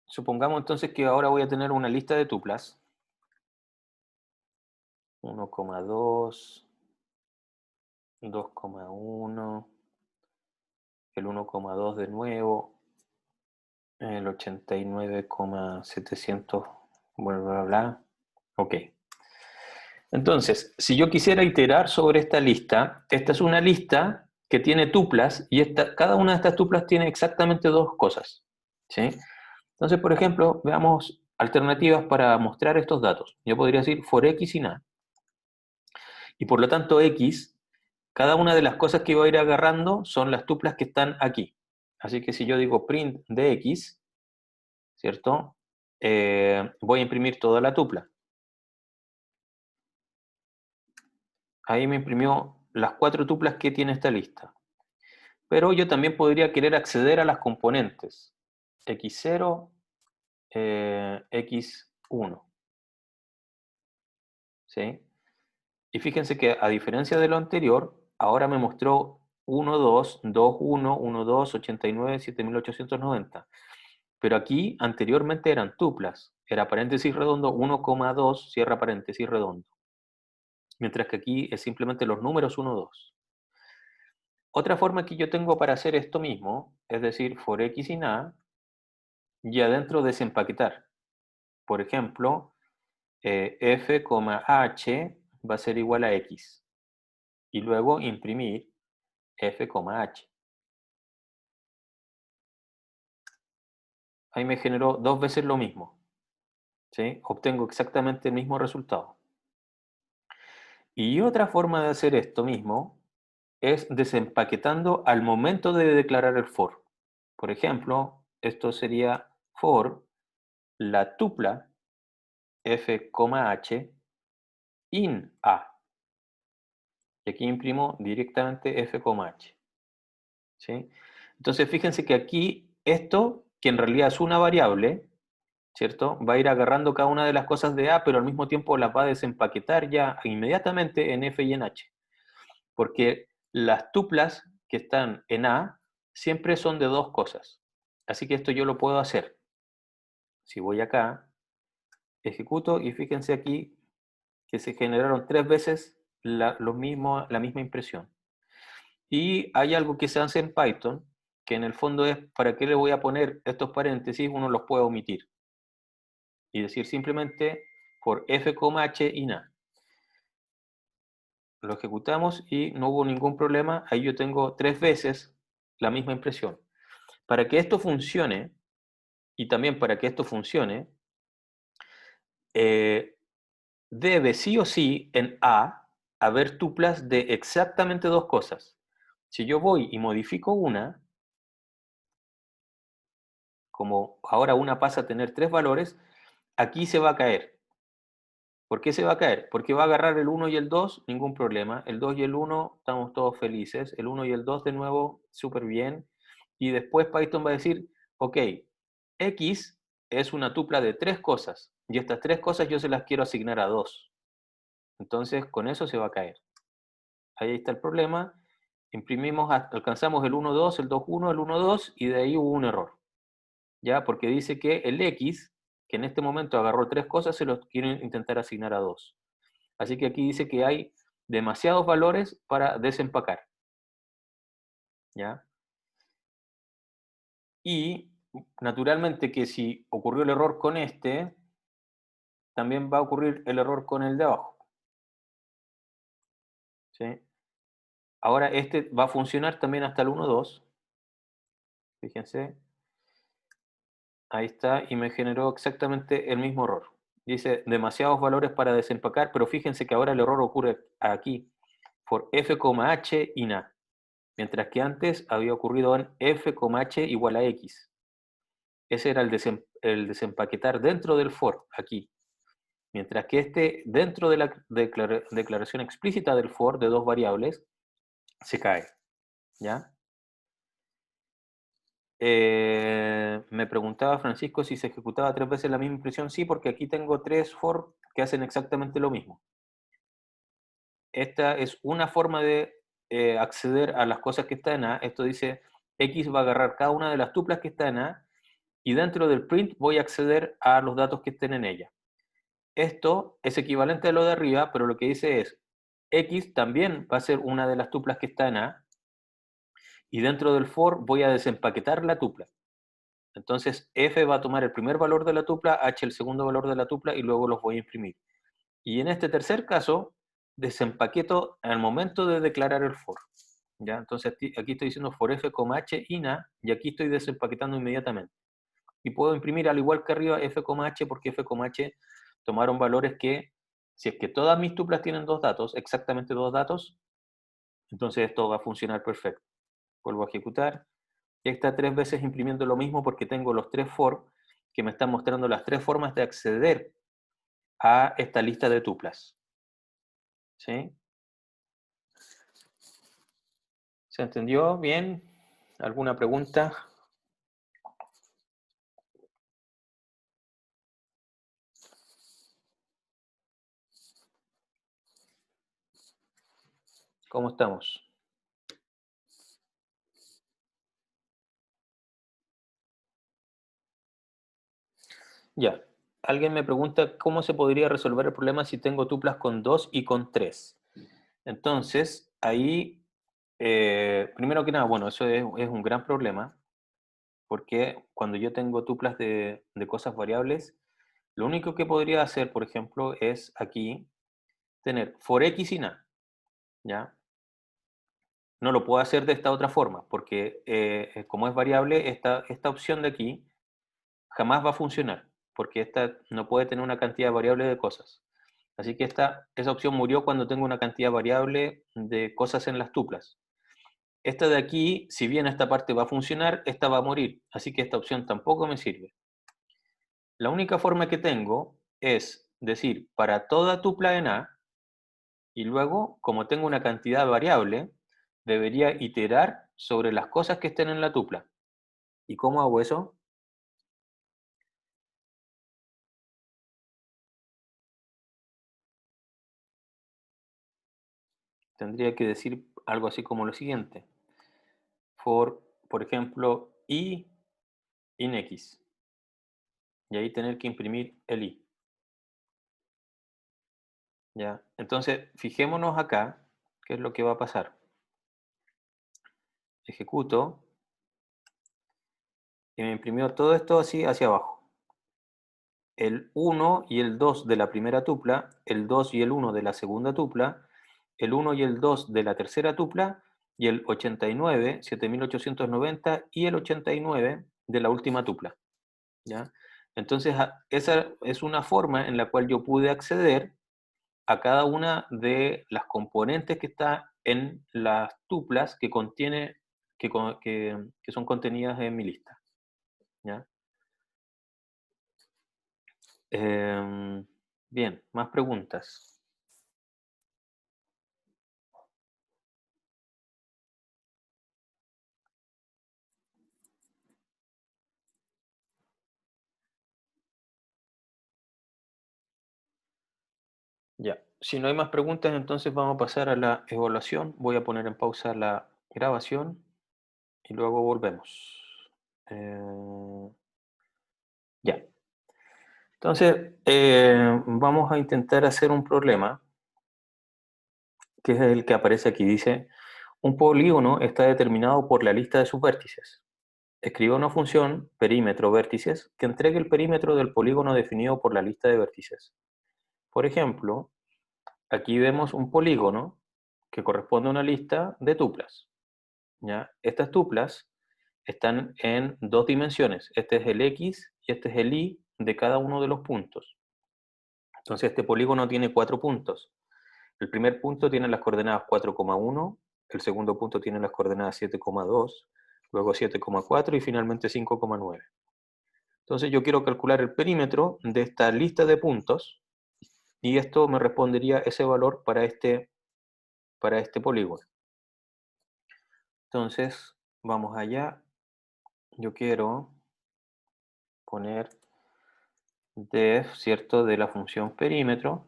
Supongamos entonces que ahora voy a tener una lista de tuplas. 1,2, 2,1, el 1,2 de nuevo, el 89,700, bla, bla, bla. Ok. Entonces, si yo quisiera iterar sobre esta lista, esta es una lista que tiene tuplas y cada una de estas tuplas tiene exactamente dos cosas. ¿Sí? Entonces, por ejemplo, veamos alternativas para mostrar estos datos. Yo podría decir for x sin a. Y por lo tanto, x, cada una de las cosas que voy a ir agarrando son las tuplas que están aquí. Así que si yo digo print de x, ¿cierto? Voy a imprimir toda la tupla. Ahí me imprimió las 4 tuplas que tiene esta lista. Pero yo también podría querer acceder a las componentes. X0, X1. ¿Sí? Y fíjense que a diferencia de lo anterior, ahora me mostró 1, 2, 2, 1, 1, 2, 89, 7890. Pero aquí anteriormente eran tuplas. Era paréntesis redondo 1,2, cierra paréntesis redondo. Mientras que aquí es simplemente los números 1, 2. Otra forma que yo tengo para hacer esto mismo, es decir, for x sin a, y adentro desempaquetar. Por ejemplo, f, h va a ser igual a x. Y luego imprimir f, h. Ahí me generó 2 veces lo mismo. ¿Sí? Obtengo exactamente el mismo resultado. Y otra forma de hacer esto mismo es desempaquetando al momento de declarar el for. Por ejemplo, esto sería for la tupla f, h in a. Y aquí imprimo directamente f, h. ¿Sí? Entonces fíjense que aquí esto, que en realidad es una variable, ¿cierto? Va a ir agarrando cada una de las cosas de A, pero al mismo tiempo las va a desempaquetar ya inmediatamente en F y en H. Porque las tuplas que están en A siempre son de dos cosas. Así que esto yo lo puedo hacer. Si voy acá, ejecuto y fíjense aquí que se generaron 3 veces la misma impresión. Y hay algo que se hace en Python, que en el fondo es, ¿para qué le voy a poner estos paréntesis? Uno los puede omitir. Y decir simplemente por f, h y na. Lo ejecutamos y no hubo ningún problema. Ahí yo tengo 3 veces la misma impresión. Para que esto funcione, y también para que esto funcione, debe sí o sí en A haber tuplas de exactamente dos cosas. Si yo voy y modifico una, como ahora una pasa a tener 3 valores, aquí se va a caer. ¿Por qué se va a caer? Porque va a agarrar el 1 y el 2, ningún problema. El 2 y el 1, estamos todos felices. El 1 y el 2 de nuevo, súper bien. Y después Python va a decir, ok, X es una tupla de 3 cosas. Y estas 3 cosas yo se las quiero asignar a 2. Entonces, con eso se va a caer. Ahí está el problema. Imprimimos, alcanzamos el 1, 2, el 2, 1, el 1, 2, y de ahí hubo un error. ¿Ya? Porque dice que el X, que en este momento agarró 3 cosas, se los quiere intentar asignar a 2. Así que aquí dice que hay demasiados valores para desempacar. ¿Ya? Y naturalmente que si ocurrió el error con este, también va a ocurrir el error con el de abajo. ¿Sí? Ahora este va a funcionar también hasta el 1, 2. Fíjense. Ahí está, y me generó exactamente el mismo error. Dice demasiados valores para desempacar, pero fíjense que ahora el error ocurre aquí, por f, h y na. Mientras que antes había ocurrido en f, h igual a x. Ese era el desempaquetar dentro del for, aquí. Mientras que este, dentro de la declaración explícita del for de dos variables, se cae. ¿Ya? Me preguntaba Francisco si se ejecutaba 3 veces la misma impresión. Sí, porque aquí tengo 3 for que hacen exactamente lo mismo. Esta es una forma de acceder a las cosas que están en A. Esto dice, X va a agarrar cada una de las tuplas que están en A y dentro del print voy a acceder a los datos que estén en ella. Esto es equivalente a lo de arriba, pero lo que dice es, X también va a ser una de las tuplas que está en A y dentro del for voy a desempaquetar la tupla. Entonces F va a tomar el primer valor de la tupla, H el segundo valor de la tupla y luego los voy a imprimir. Y en este tercer caso, desempaqueto al momento de declarar el for. ¿Ya? Entonces aquí estoy diciendo for f, h ina y aquí estoy desempaquetando inmediatamente. Y puedo imprimir al igual que arriba f, h porque f, h tomaron valores que, si es que todas mis tuplas tienen dos datos, exactamente dos datos, entonces esto va a funcionar perfecto. Vuelvo a ejecutar. Y está 3 veces imprimiendo lo mismo porque tengo los 3 for que me están mostrando las 3 formas de acceder a esta lista de tuplas. ¿Sí? ¿Se entendió bien? ¿Alguna pregunta? ¿Cómo estamos? Ya. Alguien me pregunta cómo se podría resolver el problema si tengo tuplas con 2 y con 3. Entonces, ahí, primero que nada, bueno, eso es un gran problema, porque cuando yo tengo tuplas de cosas variables, lo único que podría hacer, por ejemplo, es aquí tener for x sin a, ¿ya? No lo puedo hacer de esta otra forma, porque como es variable, esta opción de aquí jamás va a funcionar, porque esta no puede tener una cantidad variable de cosas. Así que esa opción murió cuando tengo una cantidad variable de cosas en las tuplas. Esta de aquí, si bien esta parte va a funcionar, esta va a morir, así que esta opción tampoco me sirve. La única forma que tengo es decir, para toda tupla en A, y luego, como tengo una cantidad variable, debería iterar sobre las cosas que estén en la tupla. ¿Y cómo hago eso? Tendría que decir algo así como lo siguiente. Por ejemplo, i in x. Y ahí tener que imprimir el i. ¿Ya? Entonces, fijémonos acá, qué es lo que va a pasar. Ejecuto y me imprimió todo esto así hacia abajo. El 1 y el 2 de la primera tupla, el 2 y el 1 de la segunda tupla, el 1 y el 2 de la tercera tupla, y el 89, 7890 y el 89 de la última tupla. ¿Ya? Entonces, esa es una forma en la cual yo pude acceder a cada una de las componentes que está en las tuplas que contiene, que son contenidas en mi lista. ¿Ya? Bien, más preguntas. Ya, si no hay más preguntas, entonces vamos a pasar a la evaluación. Voy a poner en pausa la grabación y luego volvemos. Ya, entonces vamos a intentar hacer un problema, que es el que aparece aquí. Dice, un polígono está determinado por la lista de sus vértices. Escriba una función, perímetro vértices, que entregue el perímetro del polígono definido por la lista de vértices. Por ejemplo, aquí vemos un polígono que corresponde a una lista de tuplas. ¿Ya? Estas tuplas están en dos dimensiones. Este es el X y este es el Y de cada uno de los puntos. Entonces este polígono tiene 4 puntos. El primer punto tiene las coordenadas 4,1, el segundo punto tiene las coordenadas 7,2, luego 7,4 y finalmente 5,9. Entonces yo quiero calcular el perímetro de esta lista de puntos y esto me respondería ese valor para este polígono. Entonces vamos allá yo quiero poner def, ¿cierto?, de la función perímetro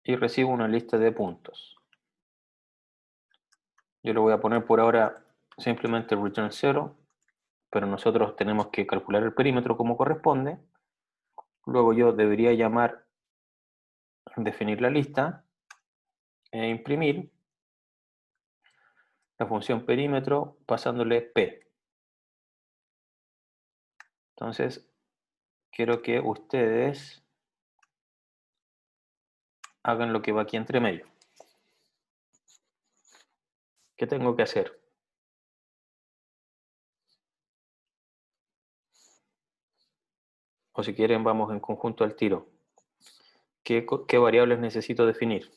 y recibo una lista de puntos. Yo le voy a poner por ahora simplemente return 0, pero nosotros tenemos que calcular el perímetro como corresponde. Luego yo debería llamar, definir la lista e imprimir la función perímetro pasándole p. Entonces, quiero que ustedes hagan lo que va aquí entre medio. ¿Qué tengo que hacer? O si quieren, vamos en conjunto al tiro. ¿Qué variables necesito definir?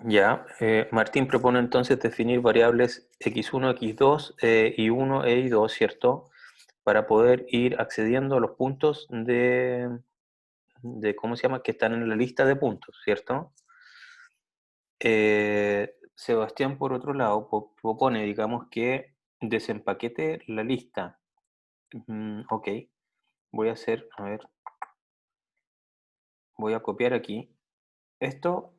Ya, Martín propone entonces definir variables x1, x2 y 1 e y2, ¿cierto? Para poder ir accediendo a los puntos ¿cómo se llama? Que están en la lista de puntos, ¿cierto? Sebastián, por otro lado, propone, digamos, que desempaquete la lista. Ok, voy a hacer, a ver, voy a copiar aquí. Esto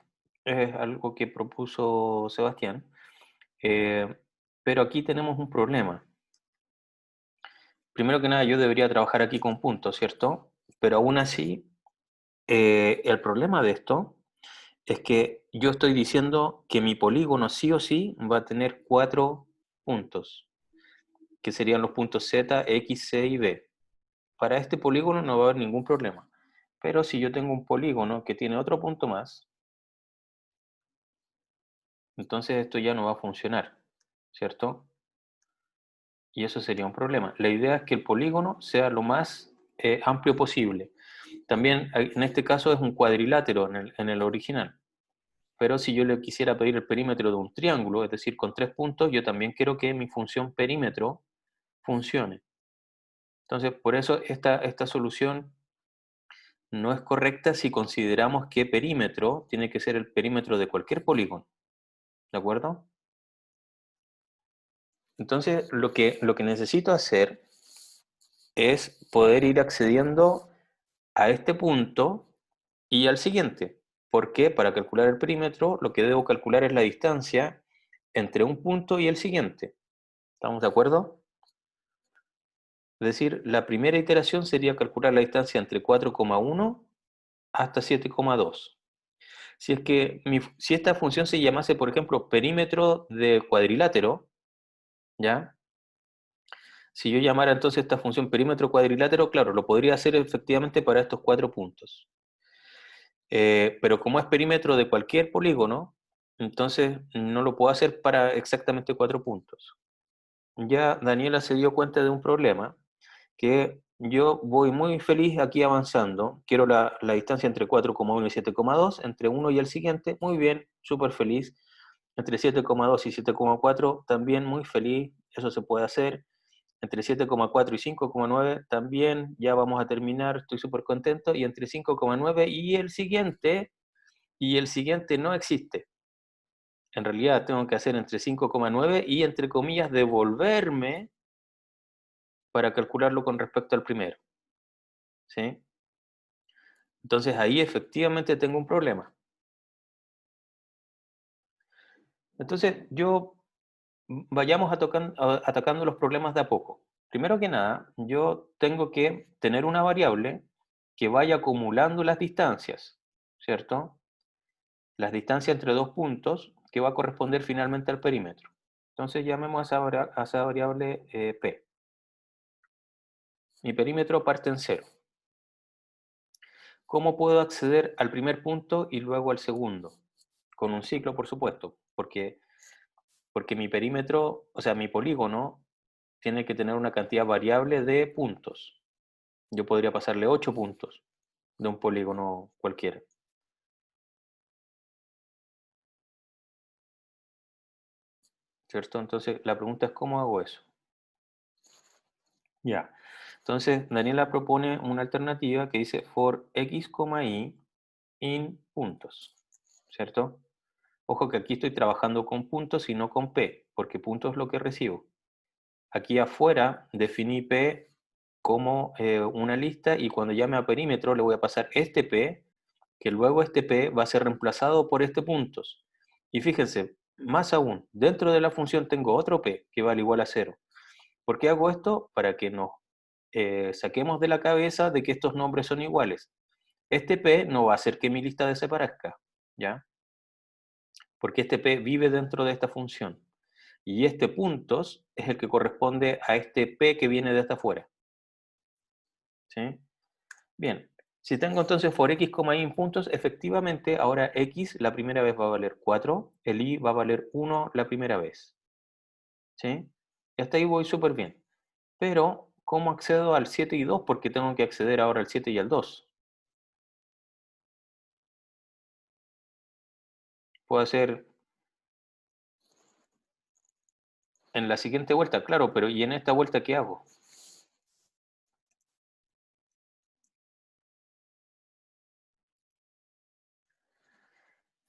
es algo que propuso Sebastián, eh, pero aquí tenemos un problema. Primero que nada, yo debería trabajar aquí con puntos, ¿cierto? Pero aún así, el problema de esto es que yo estoy diciendo que mi polígono sí o sí va a tener 4 puntos, que serían los puntos Z, X, C y B. Para este polígono no va a haber ningún problema. Pero si yo tengo un polígono que tiene otro punto más, entonces esto ya no va a funcionar, ¿cierto? Y eso sería un problema. La idea es que el polígono sea lo más amplio posible. También en este caso es un cuadrilátero en el original. Pero si yo le quisiera pedir el perímetro de un triángulo, es decir, con 3 puntos, yo también quiero que mi función perímetro funcione. Entonces, por eso esta solución no es correcta si consideramos que perímetro tiene que ser el perímetro de cualquier polígono. ¿De acuerdo? Entonces, lo que necesito hacer es poder ir accediendo a este punto y al siguiente. ¿Por qué? Para calcular el perímetro, lo que debo calcular es la distancia entre un punto y el siguiente. ¿Estamos de acuerdo? Es decir, la primera iteración sería calcular la distancia entre 4,1 hasta 7,2. Si esta función se llamase, por ejemplo, perímetro de cuadrilátero, ¿ya? Si yo llamara entonces esta función perímetro cuadrilátero, claro, lo podría hacer efectivamente para estos 4 puntos. Pero como es perímetro de cualquier polígono, entonces no lo puedo hacer para exactamente 4 puntos. Ya Daniela se dio cuenta de un problema, que yo voy muy feliz aquí avanzando, quiero la distancia entre 4,1 y 7,2, entre uno y el siguiente, muy bien, súper feliz, entre 7,2 y 7,4 también muy feliz, eso se puede hacer, entre 7,4 y 5,9 también, ya vamos a terminar, estoy súper contento, y entre 5,9 y el siguiente no existe. En realidad tengo que hacer entre 5,9 y entre comillas devolverme para calcularlo con respecto al primero, ¿sí? Entonces ahí efectivamente tengo un problema. Entonces vayamos atacando los problemas de a poco. Primero que nada, yo tengo que tener una variable que vaya acumulando las distancias, ¿cierto? Las distancias entre dos puntos que va a corresponder finalmente al perímetro. Entonces llamemos a esa variable P. Mi perímetro parte en cero. ¿Cómo puedo acceder al primer punto y luego al segundo? Con un ciclo, por supuesto, porque mi perímetro, o sea, mi polígono, tiene que tener una cantidad variable de puntos. Yo podría pasarle 8 puntos de un polígono cualquiera. ¿cierto? Entonces la pregunta es ¿cómo hago eso? Ya. Entonces Daniela propone una alternativa que dice for x, y in puntos, ¿cierto? Ojo que aquí estoy trabajando con puntos y no con p, porque puntos es lo que recibo. Aquí afuera definí p como una lista y cuando llame a perímetro le voy a pasar este p, que luego este p va a ser reemplazado por este puntos. Y fíjense, más aún, dentro de la función tengo otro p que vale igual a 0. ¿Por qué hago esto? Para que nos saquemos de la cabeza de que estos nombres son iguales. Este p no va a hacer que mi lista desaparezca, ¿ya? Porque este p vive dentro de esta función. Y este puntos es el que corresponde a este p que viene desde afuera, ¿sí? Bien, si tengo entonces for x, y en puntos, efectivamente ahora x la primera vez va a valer 4, el y va a valer 1 la primera vez, ¿sí? Y hasta ahí voy súper bien. Pero, ¿cómo accedo al 7 y 2? Porque tengo que acceder ahora al 7 y al 2. Puedo hacer en la siguiente vuelta, claro, pero ¿y en esta vuelta qué hago?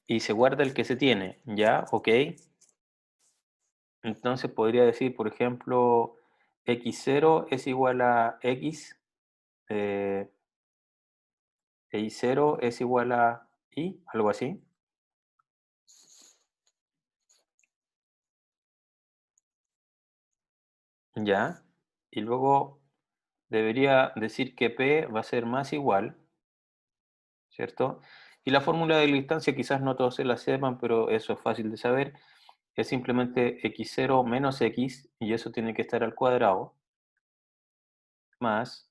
Y se guarda el que se tiene, ¿ya? Ok. Entonces podría decir, por ejemplo, x0 es igual a x, eh, y0 es igual a y, algo así, ¿ya? Y luego debería decir que p va a ser más igual, ¿cierto? Y la fórmula de la distancia quizás no todos se la sepan, pero eso es fácil de saber. Es simplemente x0 menos x, y eso tiene que estar al cuadrado, más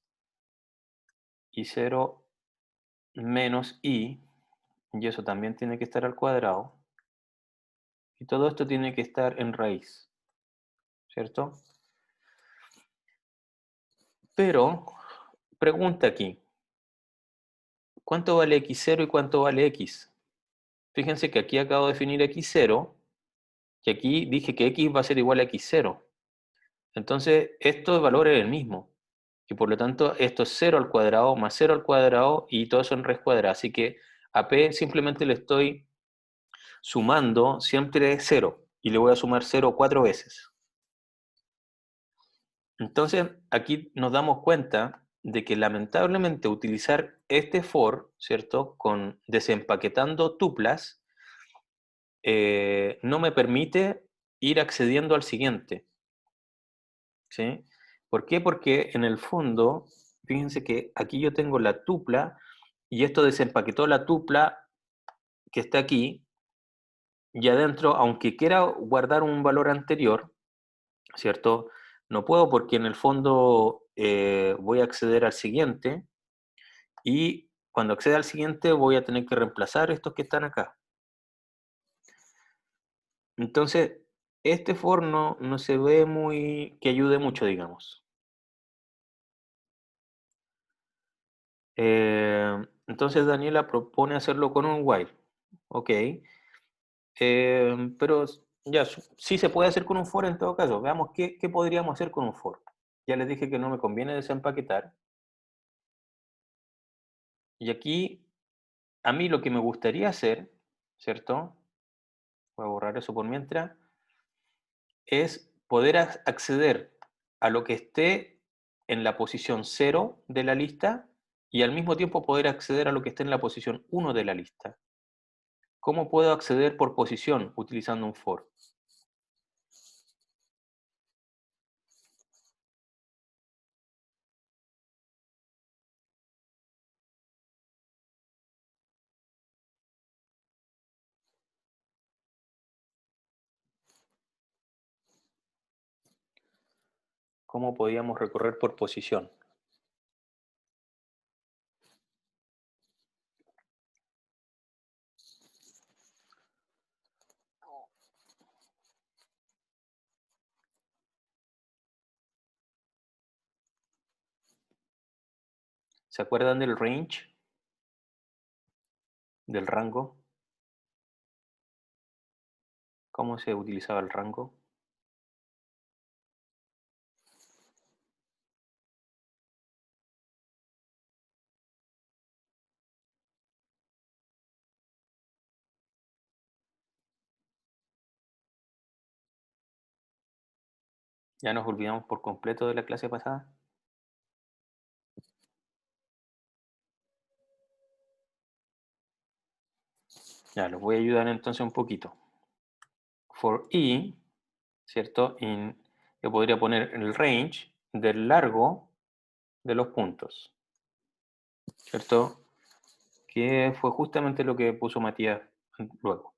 y0 menos y eso también tiene que estar al cuadrado, y todo esto tiene que estar en raíz, ¿cierto? Pero, pregunta aquí, ¿cuánto vale x0 y cuánto vale x? Fíjense que aquí acabo de definir x0, y aquí dije que x va a ser igual a x0. Entonces, estos valores es el mismo. Y por lo tanto, esto es 0 al cuadrado más 0 al cuadrado y todo son raíz cuadrada. Así que a p simplemente le estoy sumando siempre 0 y le voy a sumar 0 cuatro veces. Entonces, aquí nos damos cuenta de que lamentablemente utilizar este for, ¿cierto? Con desempaquetando tuplas, no me permite ir accediendo al siguiente, ¿sí? ¿Por qué? Porque en el fondo, fíjense que aquí yo tengo la tupla y esto desempaquetó la tupla que está aquí y adentro, aunque quiera guardar un valor anterior, ¿cierto? No puedo porque en el fondo voy a acceder al siguiente y cuando acceda al siguiente voy a tener que reemplazar estos que están acá. Entonces, este for no se ve muy que ayude mucho, digamos. Entonces Daniela propone hacerlo con un while. Ok. Pero ya, sí se puede hacer con un for en todo caso. Veamos qué podríamos hacer con un for. Ya les dije que no me conviene desempaquetar. Y aquí, a mí lo que me gustaría hacer, ¿cierto? Voy a borrar eso por mientras, es poder acceder a lo que esté en la posición 0 de la lista y al mismo tiempo poder acceder a lo que esté en la posición 1 de la lista. ¿Cómo puedo acceder por posición utilizando un for? ¿Cómo podíamos recorrer por posición? ¿Se acuerdan del range? ¿Del rango? ¿Cómo se utilizaba el rango? Ya nos olvidamos por completo de la clase pasada. Ya, los voy a ayudar entonces un poquito. For i, ¿cierto? Yo podría poner el range del largo de los puntos, ¿cierto? Que fue justamente lo que puso Matías luego.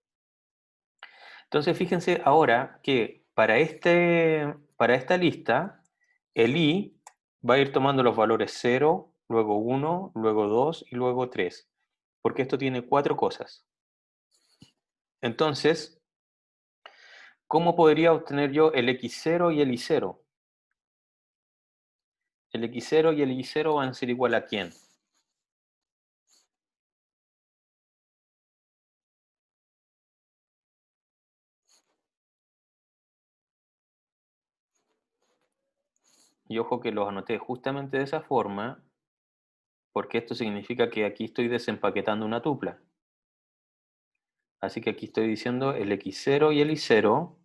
Entonces, fíjense ahora que para esta lista, el i va a ir tomando los valores 0, luego 1, luego 2 y luego 3, porque esto tiene 4 cosas. Entonces, ¿cómo podría obtener yo el x0 y el y0? El x0 y el y0 van a ser igual a ¿quién? Y ojo que los anoté justamente de esa forma, porque esto significa que aquí estoy desempaquetando una tupla. Así que aquí estoy diciendo el x0 y el y0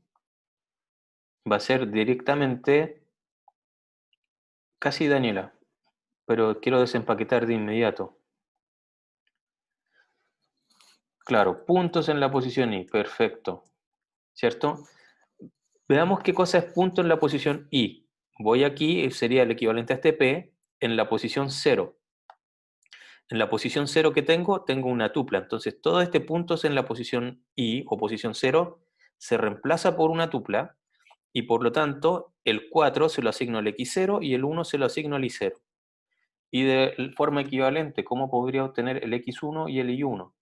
va a ser directamente, casi Daniela, pero quiero desempaquetar de inmediato. Claro, puntos en la posición i, perfecto, ¿cierto? Veamos qué cosa es punto en la posición i. Voy aquí, sería el equivalente a este p, en la posición 0. En la posición 0 que tengo una tupla. Entonces, todo este puntos en la posición i o posición 0 se reemplaza por una tupla y por lo tanto el 4 se lo asigno al x0 y el 1 se lo asigno al y0. Y de forma equivalente, ¿cómo podría obtener el x1 y el y1?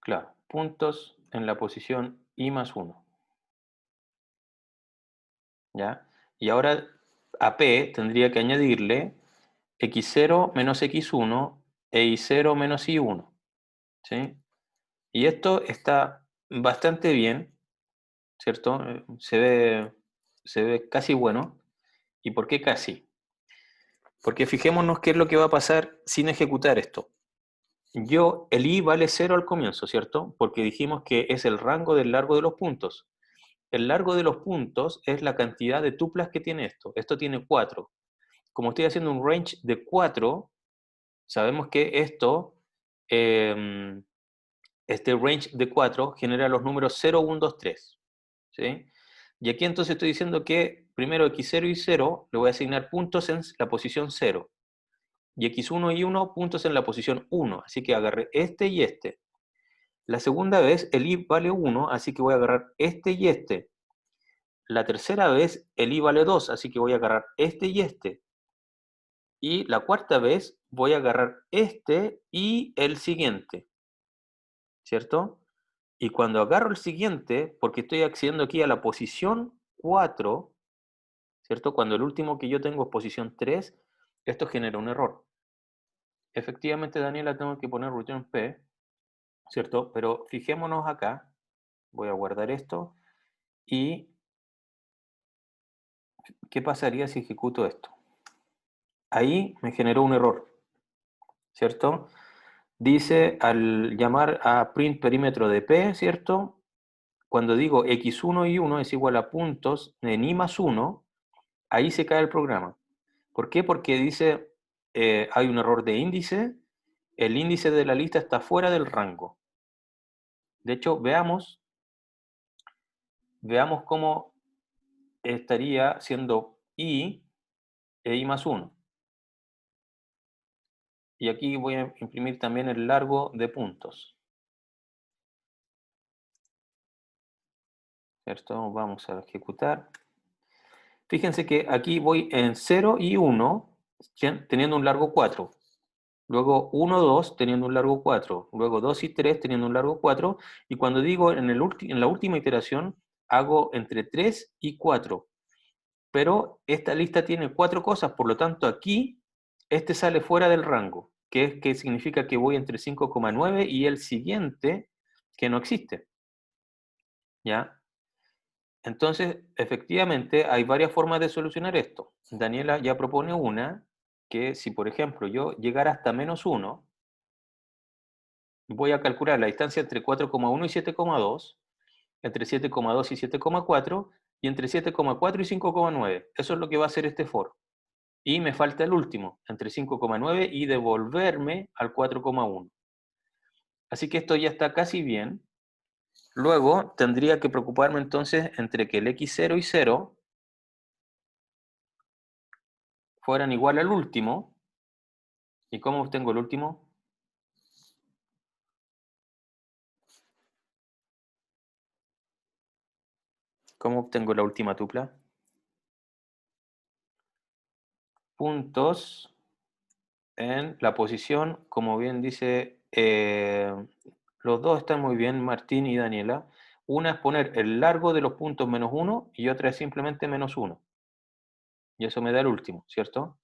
Claro, puntos en la posición i más 1. ¿Ya? Y ahora a P tendría que añadirle x0 menos x1 e y0 menos y1. ¿Sí? Y esto está bastante bien, ¿cierto? Se ve casi bueno. ¿Y por qué casi? Porque fijémonos qué es lo que va a pasar sin ejecutar esto. El i vale 0 al comienzo, ¿cierto? Porque dijimos que es el rango del largo de los puntos. El largo de los puntos es la cantidad de tuplas que tiene esto. Esto tiene 4. Como estoy haciendo un range de 4, sabemos que eh, este range de 4 genera los números 0, 1, 2, 3. ¿Sí? Y aquí entonces estoy diciendo que primero x0 y 0 le voy a asignar puntos en la posición 0. Y x1 y 1 puntos en la posición 1. Así que agarré este y este. La segunda vez el i vale 1, así que voy a agarrar este y este. La tercera vez el i vale 2, así que voy a agarrar este y este. Y la cuarta vez voy a agarrar este y el siguiente, ¿cierto? Y cuando agarro el siguiente, porque estoy accediendo aquí a la posición 4, ¿cierto? Cuando el último que yo tengo es posición 3, esto genera un error. Efectivamente, Daniela, tengo que poner return P, ¿cierto? Pero fijémonos acá, voy a guardar esto, y ¿qué pasaría si ejecuto esto? Ahí me generó un error, ¿cierto? Dice al llamar a print perímetro de P, ¿cierto? Cuando digo x1 y 1 es igual a puntos en i más 1, ahí se cae el programa. ¿Por qué? Porque dice, hay un error de índice, el índice de la lista está fuera del rango. De hecho, veamos cómo estaría siendo i e i más 1. Y aquí voy a imprimir también el largo de puntos. ¿Cierto? Vamos a ejecutar. Fíjense que aquí voy en 0 y 1, teniendo un largo 4. Luego 1, 2, teniendo un largo 4. Luego 2 y 3, teniendo un largo 4. Y cuando digo en la última iteración, hago entre 3 y 4. Pero esta lista tiene 4 cosas, por lo tanto aquí, este sale fuera del rango, que significa que voy entre 5,9 y el siguiente, que no existe. ¿Ya? Entonces, efectivamente, hay varias formas de solucionar esto. Daniela ya propone una, que si por ejemplo yo llegara hasta -1, voy a calcular la distancia entre 4,1 y 7,2, entre 7,2 y 7,4, y entre 7,4 y 5,9. Eso es lo que va a hacer este for. Y me falta el último, entre 5,9 y devolverme al 4,1. Así que esto ya está casi bien. Luego tendría que preocuparme entonces entre que el x0 y 0 fueran igual al último. ¿Y cómo obtengo el último? ¿Cómo obtengo la última tupla? Puntos en la posición, como bien dice, los dos están muy bien, Martín y Daniela. Una es poner el largo de los puntos -1 y otra es simplemente -1. Y eso me da el último, ¿cierto?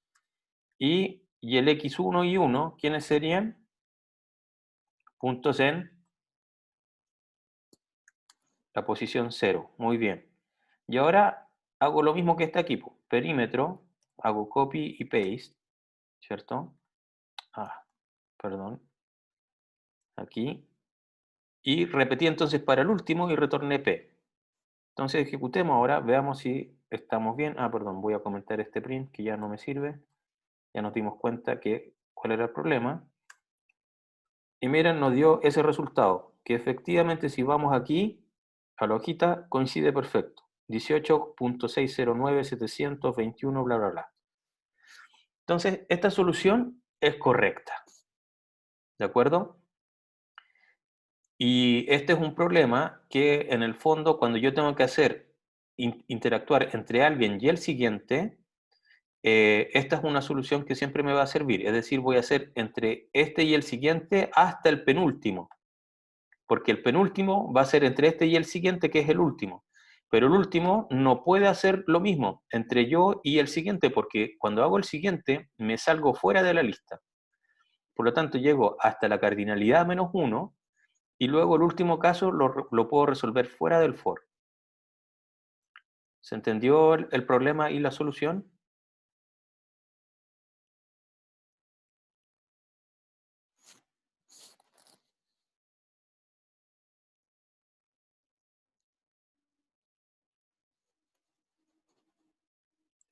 Y el x1 y 1, ¿quiénes serían? Puntos en la posición 0. Muy bien. Y ahora hago lo mismo que está aquí. Perímetro, hago copy y paste, ¿cierto? Ah, perdón. Aquí. Y repetí entonces para el último y retorné P. Entonces ejecutemos ahora, veamos si estamos bien. Ah, perdón, voy a comentar este print que ya no me sirve. Ya nos dimos cuenta que cuál era el problema. Y miren, nos dio ese resultado, que efectivamente si vamos aquí a la hojita coincide perfecto. 18.609.721, bla, bla, bla. Entonces, esta solución es correcta, ¿de acuerdo? Y este es un problema que en el fondo cuando yo tengo que hacer interactuar entre alguien y el siguiente, esta es una solución que siempre me va a servir. Es decir, voy a hacer entre este y el siguiente hasta el penúltimo. Porque el penúltimo va a ser entre este y el siguiente, que es el último. Pero el último no puede hacer lo mismo entre yo y el siguiente, porque cuando hago el siguiente me salgo fuera de la lista. Por lo tanto, llego hasta la cardinalidad -1 y luego el último caso lo puedo resolver fuera del for. ¿Se entendió el problema y la solución?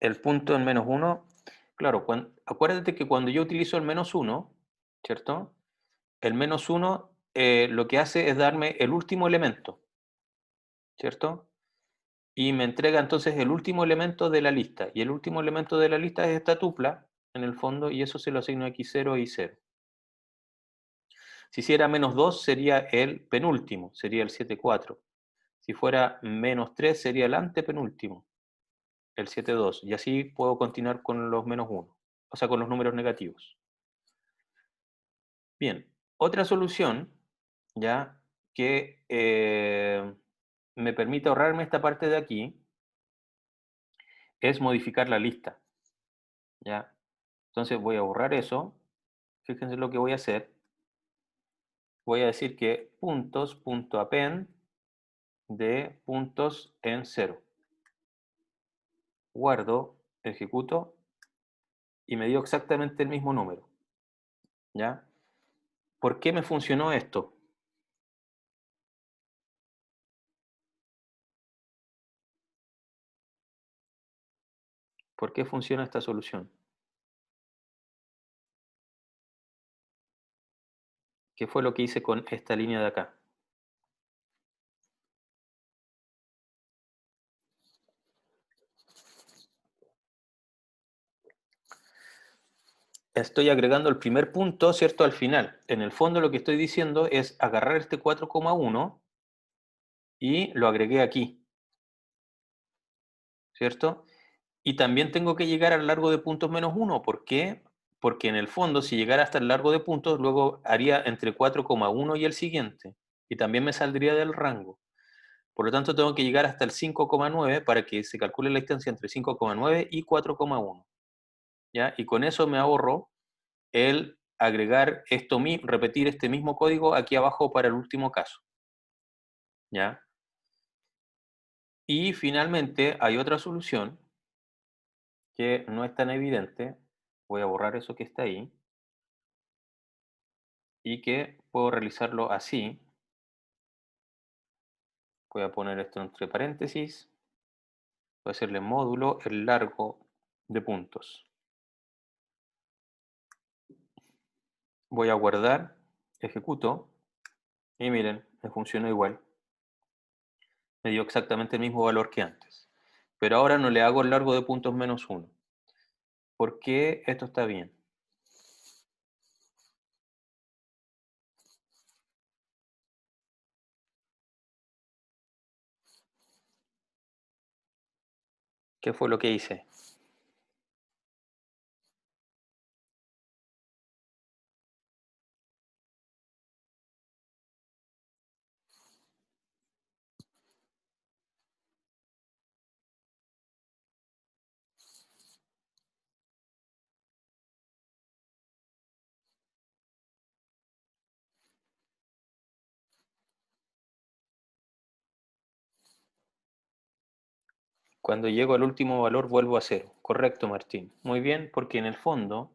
El punto en -1, claro, acuérdate que cuando yo utilizo el -1, ¿cierto? El -1 lo que hace es darme el último elemento, ¿cierto? Y me entrega entonces el último elemento de la lista. Y el último elemento de la lista es esta tupla, en el fondo, y eso se lo asigno a x0 y 0. Si hiciera -2 sería el penúltimo, sería el 7,4. Si fuera -3 sería el antepenúltimo, el 7,2. Y así puedo continuar con los -1, o sea, con los números negativos. Bien, otra solución, ya, que me permite ahorrarme esta parte de aquí, es modificar la lista, ¿ya? Entonces voy a borrar eso. Fíjense lo que voy a hacer. Voy a decir que puntos.append de puntos en 0. Guardo, ejecuto y me dio exactamente el mismo número, ¿ya? ¿Por qué me funcionó esto? ¿Por qué funciona esta solución? ¿Qué fue lo que hice con esta línea de acá? Estoy agregando el primer punto, ¿cierto? Al final. En el fondo lo que estoy diciendo es agarrar este 4,1 y lo agregué aquí, ¿cierto? Y también tengo que llegar al largo de puntos -1. ¿Por qué? Porque en el fondo, si llegara hasta el largo de puntos, luego haría entre 4,1 y el siguiente. Y también me saldría del rango. Por lo tanto, tengo que llegar hasta el 5,9 para que se calcule la distancia entre 5,9 y 4,1. ¿Ya? Y con eso me ahorro el agregar esto, repetir este mismo código aquí abajo para el último caso. ¿Ya? Y finalmente hay otra solución que no es tan evidente. Voy a borrar eso que está ahí. Y que puedo realizarlo así. Voy a poner esto entre paréntesis. Voy a hacerle módulo el largo de puntos. Voy a guardar, ejecuto, y miren, me funcionó igual. Me dio exactamente el mismo valor que antes. Pero ahora no le hago el largo de puntos menos 1. ¿Por qué esto está bien? ¿Qué fue lo que hice? Cuando llego al último valor vuelvo a 0. Correcto, Martín. Muy bien, porque en el fondo,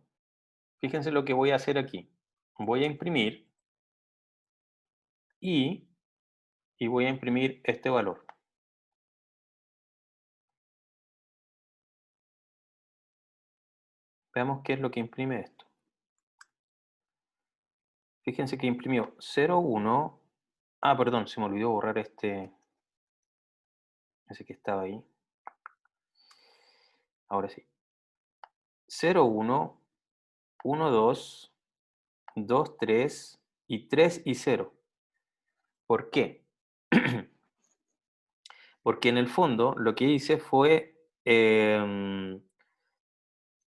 fíjense lo que voy a hacer aquí. Voy a imprimir y, y voy a imprimir este valor. Veamos qué es lo que imprime esto. Fíjense que imprimió 0, 1. Ah, perdón, se me olvidó borrar ese que estaba ahí. Ahora sí. 0, 1, 1, 2, 2, 3 y 3 y 0. ¿Por qué? Porque en el fondo lo que hice fue el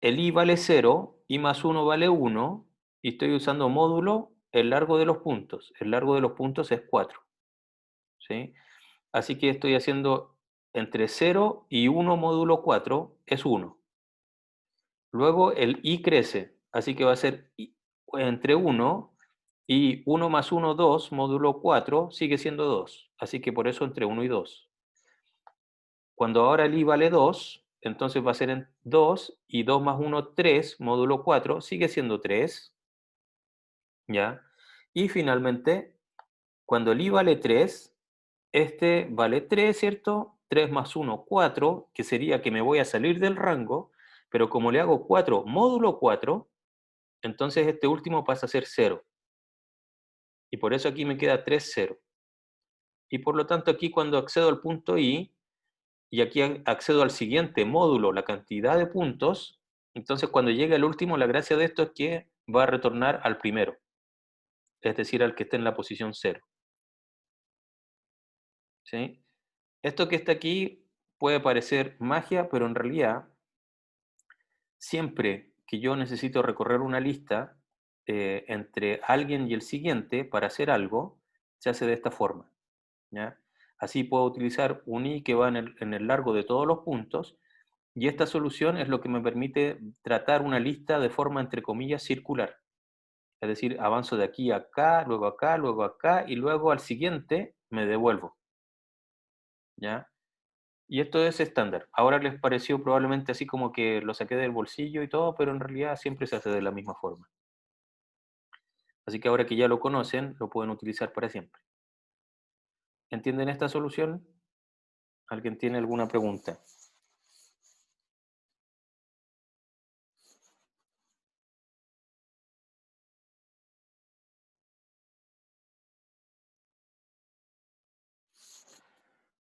i vale 0, i más 1 vale 1, y estoy usando módulo el largo de los puntos. El largo de los puntos es 4. ¿Sí? Así que estoy haciendo entre 0 y 1 módulo 4 es 1. Luego el i crece, así que va a ser entre 1 y 1 más 1, 2, módulo 4 sigue siendo 2. Así que por eso entre 1 y 2. Cuando ahora el i vale 2, entonces va a ser en 2 y 2 más 1, 3, módulo 4 sigue siendo 3. ¿Ya? Y finalmente, cuando el i vale 3, este vale 3, ¿cierto? 3 más 1, 4, que sería que me voy a salir del rango, pero como le hago 4 módulo 4, entonces este último pasa a ser 0. Y por eso aquí me queda 3, 0. Y por lo tanto aquí cuando accedo al punto i, y aquí accedo al siguiente módulo, la cantidad de puntos, entonces cuando llegue al último, la gracia de esto es que va a retornar al primero, es decir, al que esté en la posición 0. ¿Sí? Esto que está aquí puede parecer magia, pero en realidad, siempre que yo necesito recorrer una lista entre alguien y el siguiente para hacer algo, se hace de esta forma. ¿Ya? Así puedo utilizar un i que va en el largo de todos los puntos, y esta solución es lo que me permite tratar una lista de forma, entre comillas, circular. Es decir, avanzo de aquí a acá, luego acá, y luego al siguiente me devuelvo. ¿Ya? Y esto es estándar. Ahora les pareció probablemente así como que lo saqué del bolsillo y todo, pero en realidad siempre se hace de la misma forma. Así que ahora que ya lo conocen, lo pueden utilizar para siempre. ¿Entienden esta solución? ¿Alguien tiene alguna pregunta?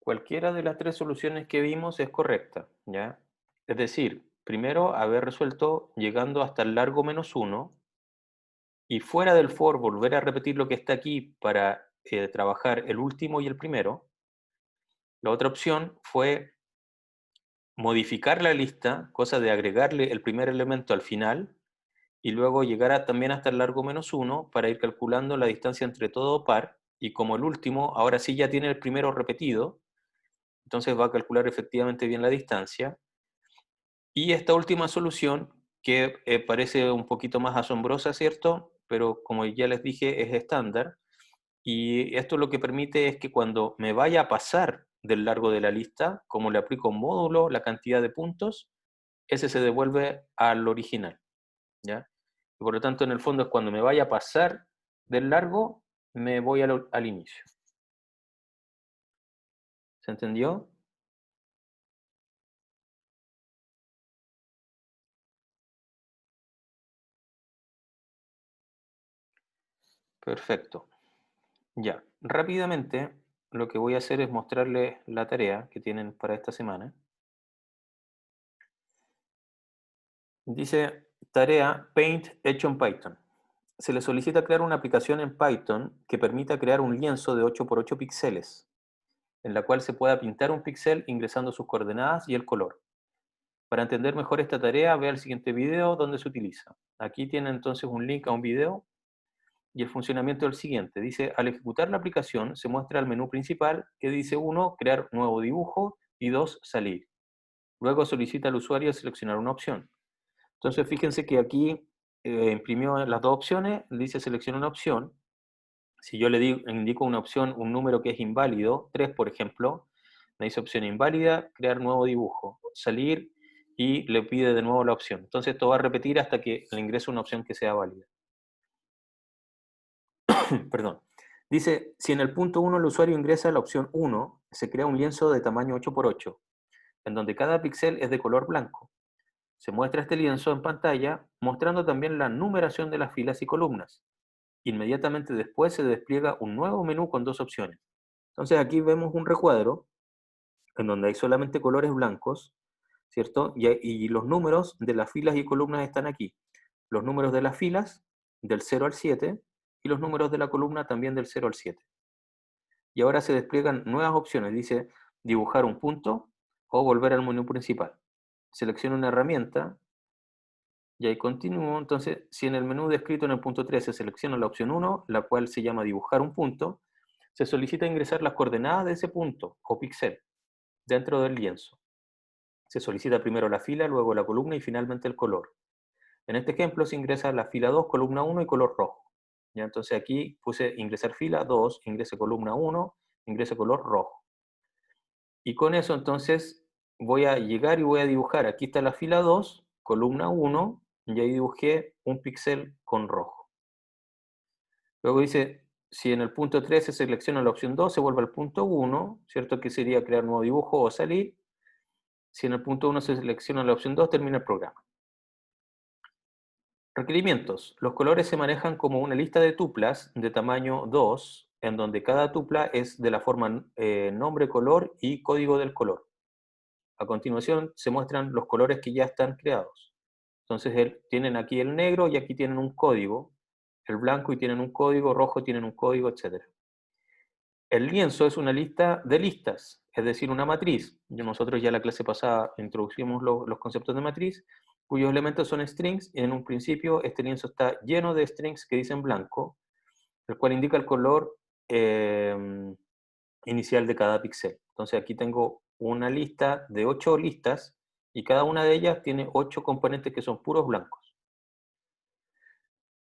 Cualquiera de las tres soluciones que vimos es correcta, ¿ya? Es decir, primero haber resuelto llegando hasta el largo menos 1 y fuera del for volver a repetir lo que está aquí para trabajar el último y el primero. La otra opción fue modificar la lista, cosa de agregarle el primer elemento al final y luego llegar también hasta el largo menos 1 para ir calculando la distancia entre todo par, y como el último ahora sí ya tiene el primero repetido, entonces va a calcular efectivamente bien la distancia. Y esta última solución, que parece un poquito más asombrosa, ¿cierto? Pero como ya les dije, es estándar. Y esto lo que permite es que cuando me vaya a pasar del largo de la lista, como le aplico un módulo, la cantidad de puntos, ese se devuelve al original, ¿ya? Y por lo tanto, en el fondo es cuando me vaya a pasar del largo, me voy al inicio. ¿Se entendió? Perfecto. Ya, rápidamente lo que voy a hacer es mostrarles la tarea que tienen para esta semana. Dice tarea Paint hecho en Python. Se le solicita crear una aplicación en Python que permita crear un lienzo de 8 por 8 píxeles, en la cual se pueda pintar un píxel ingresando sus coordenadas y el color. Para entender mejor esta tarea, vea el siguiente video donde se utiliza. Aquí tiene entonces un link a un video y el funcionamiento es el siguiente. Dice, al ejecutar la aplicación se muestra el menú principal que dice 1, crear nuevo dibujo y 2, salir. Luego solicita al usuario seleccionar una opción. Entonces fíjense que aquí imprimió las dos opciones, dice selecciona una opción. Si yo le indico una opción, un número que es inválido, 3 por ejemplo, me dice opción inválida, crear nuevo dibujo, salir y le pide de nuevo la opción. Entonces esto va a repetir hasta que le ingrese una opción que sea válida. Perdón. Dice, si en el punto 1 el usuario ingresa la opción 1, se crea un lienzo de tamaño 8 por 8, en donde cada píxel es de color blanco. Se muestra este lienzo en pantalla, mostrando también la numeración de las filas y columnas. Inmediatamente después se despliega un nuevo menú con dos opciones. Entonces aquí vemos un recuadro en donde hay solamente colores blancos, ¿cierto? Y los números de las filas y columnas están aquí. Los números de las filas del 0 al 7 y los números de la columna también del 0 al 7. Y ahora se despliegan nuevas opciones. Dice dibujar un punto o volver al menú principal. Selecciono una herramienta y ahí continúo. Entonces, si en el menú descrito en el punto 13 selecciono la opción 1, la cual se llama dibujar un punto, se solicita ingresar las coordenadas de ese punto o píxel dentro del lienzo. Se solicita primero la fila, luego la columna y finalmente el color. En este ejemplo se ingresa la fila 2, columna 1 y color rojo. ¿Ya? Entonces aquí puse ingresar fila 2, ingrese columna 1, ingrese color rojo. Y con eso entonces voy a llegar y voy a dibujar. Aquí está la fila 2, columna 1, y ahí dibujé un píxel con rojo. Luego dice, si en el punto 3 se selecciona la opción 2, se vuelve al punto 1, ¿cierto? Que sería crear nuevo dibujo o salir. Si en el punto 1 se selecciona la opción 2, termina el programa. Requerimientos. Los colores se manejan como una lista de tuplas de tamaño 2, en donde cada tupla es de la forma nombre, color y código del color. A continuación se muestran los colores que ya están creados. Entonces tienen aquí el negro y aquí tienen un código, el blanco y tienen un código, rojo tienen un código, etc. El lienzo es una lista de listas, es decir, una matriz. Nosotros ya en la clase pasada introducimos los conceptos de matriz, cuyos elementos son strings, y en un principio este lienzo está lleno de strings que dicen blanco, el cual indica el color inicial de cada píxel. Entonces aquí tengo una lista de 8 listas, y cada una de ellas tiene 8 componentes que son puros blancos.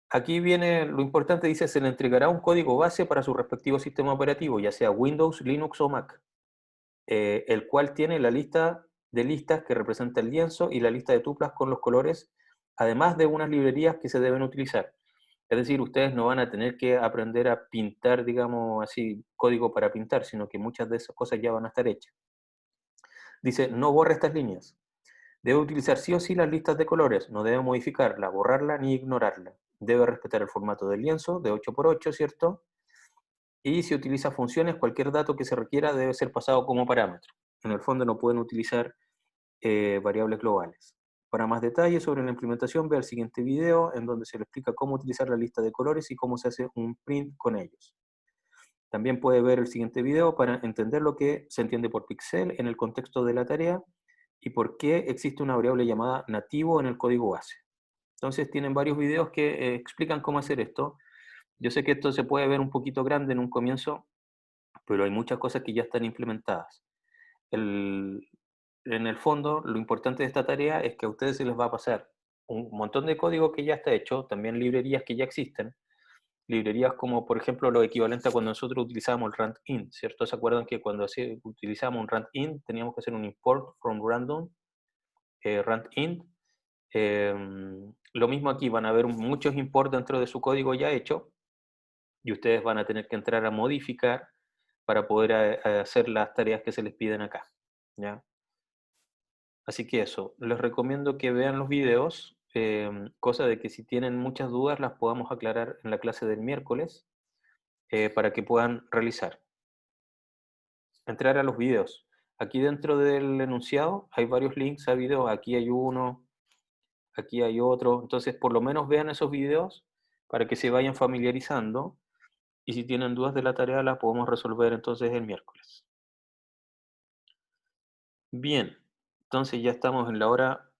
Aquí viene lo importante, dice, se le entregará un código base para su respectivo sistema operativo, ya sea Windows, Linux o Mac. El cual tiene la lista de listas que representa el lienzo y la lista de tuplas con los colores, además de unas librerías que se deben utilizar. Es decir, ustedes no van a tener que aprender a pintar, digamos así, código para pintar, sino que muchas de esas cosas ya van a estar hechas. Dice, no borre estas líneas. Debe utilizar sí o sí las listas de colores, no debe modificarla, borrarla ni ignorarla. Debe respetar el formato del lienzo de 8 por 8, ¿cierto? Y si utiliza funciones, cualquier dato que se requiera debe ser pasado como parámetro. En el fondo no pueden utilizar variables globales. Para más detalles sobre la implementación, ve el siguiente video en donde se le explica cómo utilizar la lista de colores y cómo se hace un print con ellos. También puede ver el siguiente video para entender lo que se entiende por pixel en el contexto de la tarea y por qué existe una variable llamada nativo en el código base. Entonces tienen varios videos que explican cómo hacer esto. Yo sé que esto se puede ver un poquito grande en un comienzo, pero hay muchas cosas que ya están implementadas. En el fondo, lo importante de esta tarea es que a ustedes se les va a pasar un montón de código que ya está hecho, también librerías que ya existen, librerías como, por ejemplo, lo equivalente a cuando nosotros utilizábamos el random, ¿cierto? ¿Se acuerdan que cuando utilizamos un random teníamos que hacer un import from random, random? Lo mismo aquí, van a haber muchos imports dentro de su código ya hecho y ustedes van a tener que entrar a modificar para poder hacer las tareas que se les piden acá, ¿ya? Así que eso, les recomiendo que vean los videos, cosa de que si tienen muchas dudas las podamos aclarar en la clase del miércoles para que puedan realizar. Entrar a los videos. Aquí dentro del enunciado hay varios links a videos, aquí hay uno, aquí hay otro, entonces por lo menos vean esos videos para que se vayan familiarizando y si tienen dudas de la tarea la podemos resolver entonces el miércoles. Bien, entonces ya estamos en la hora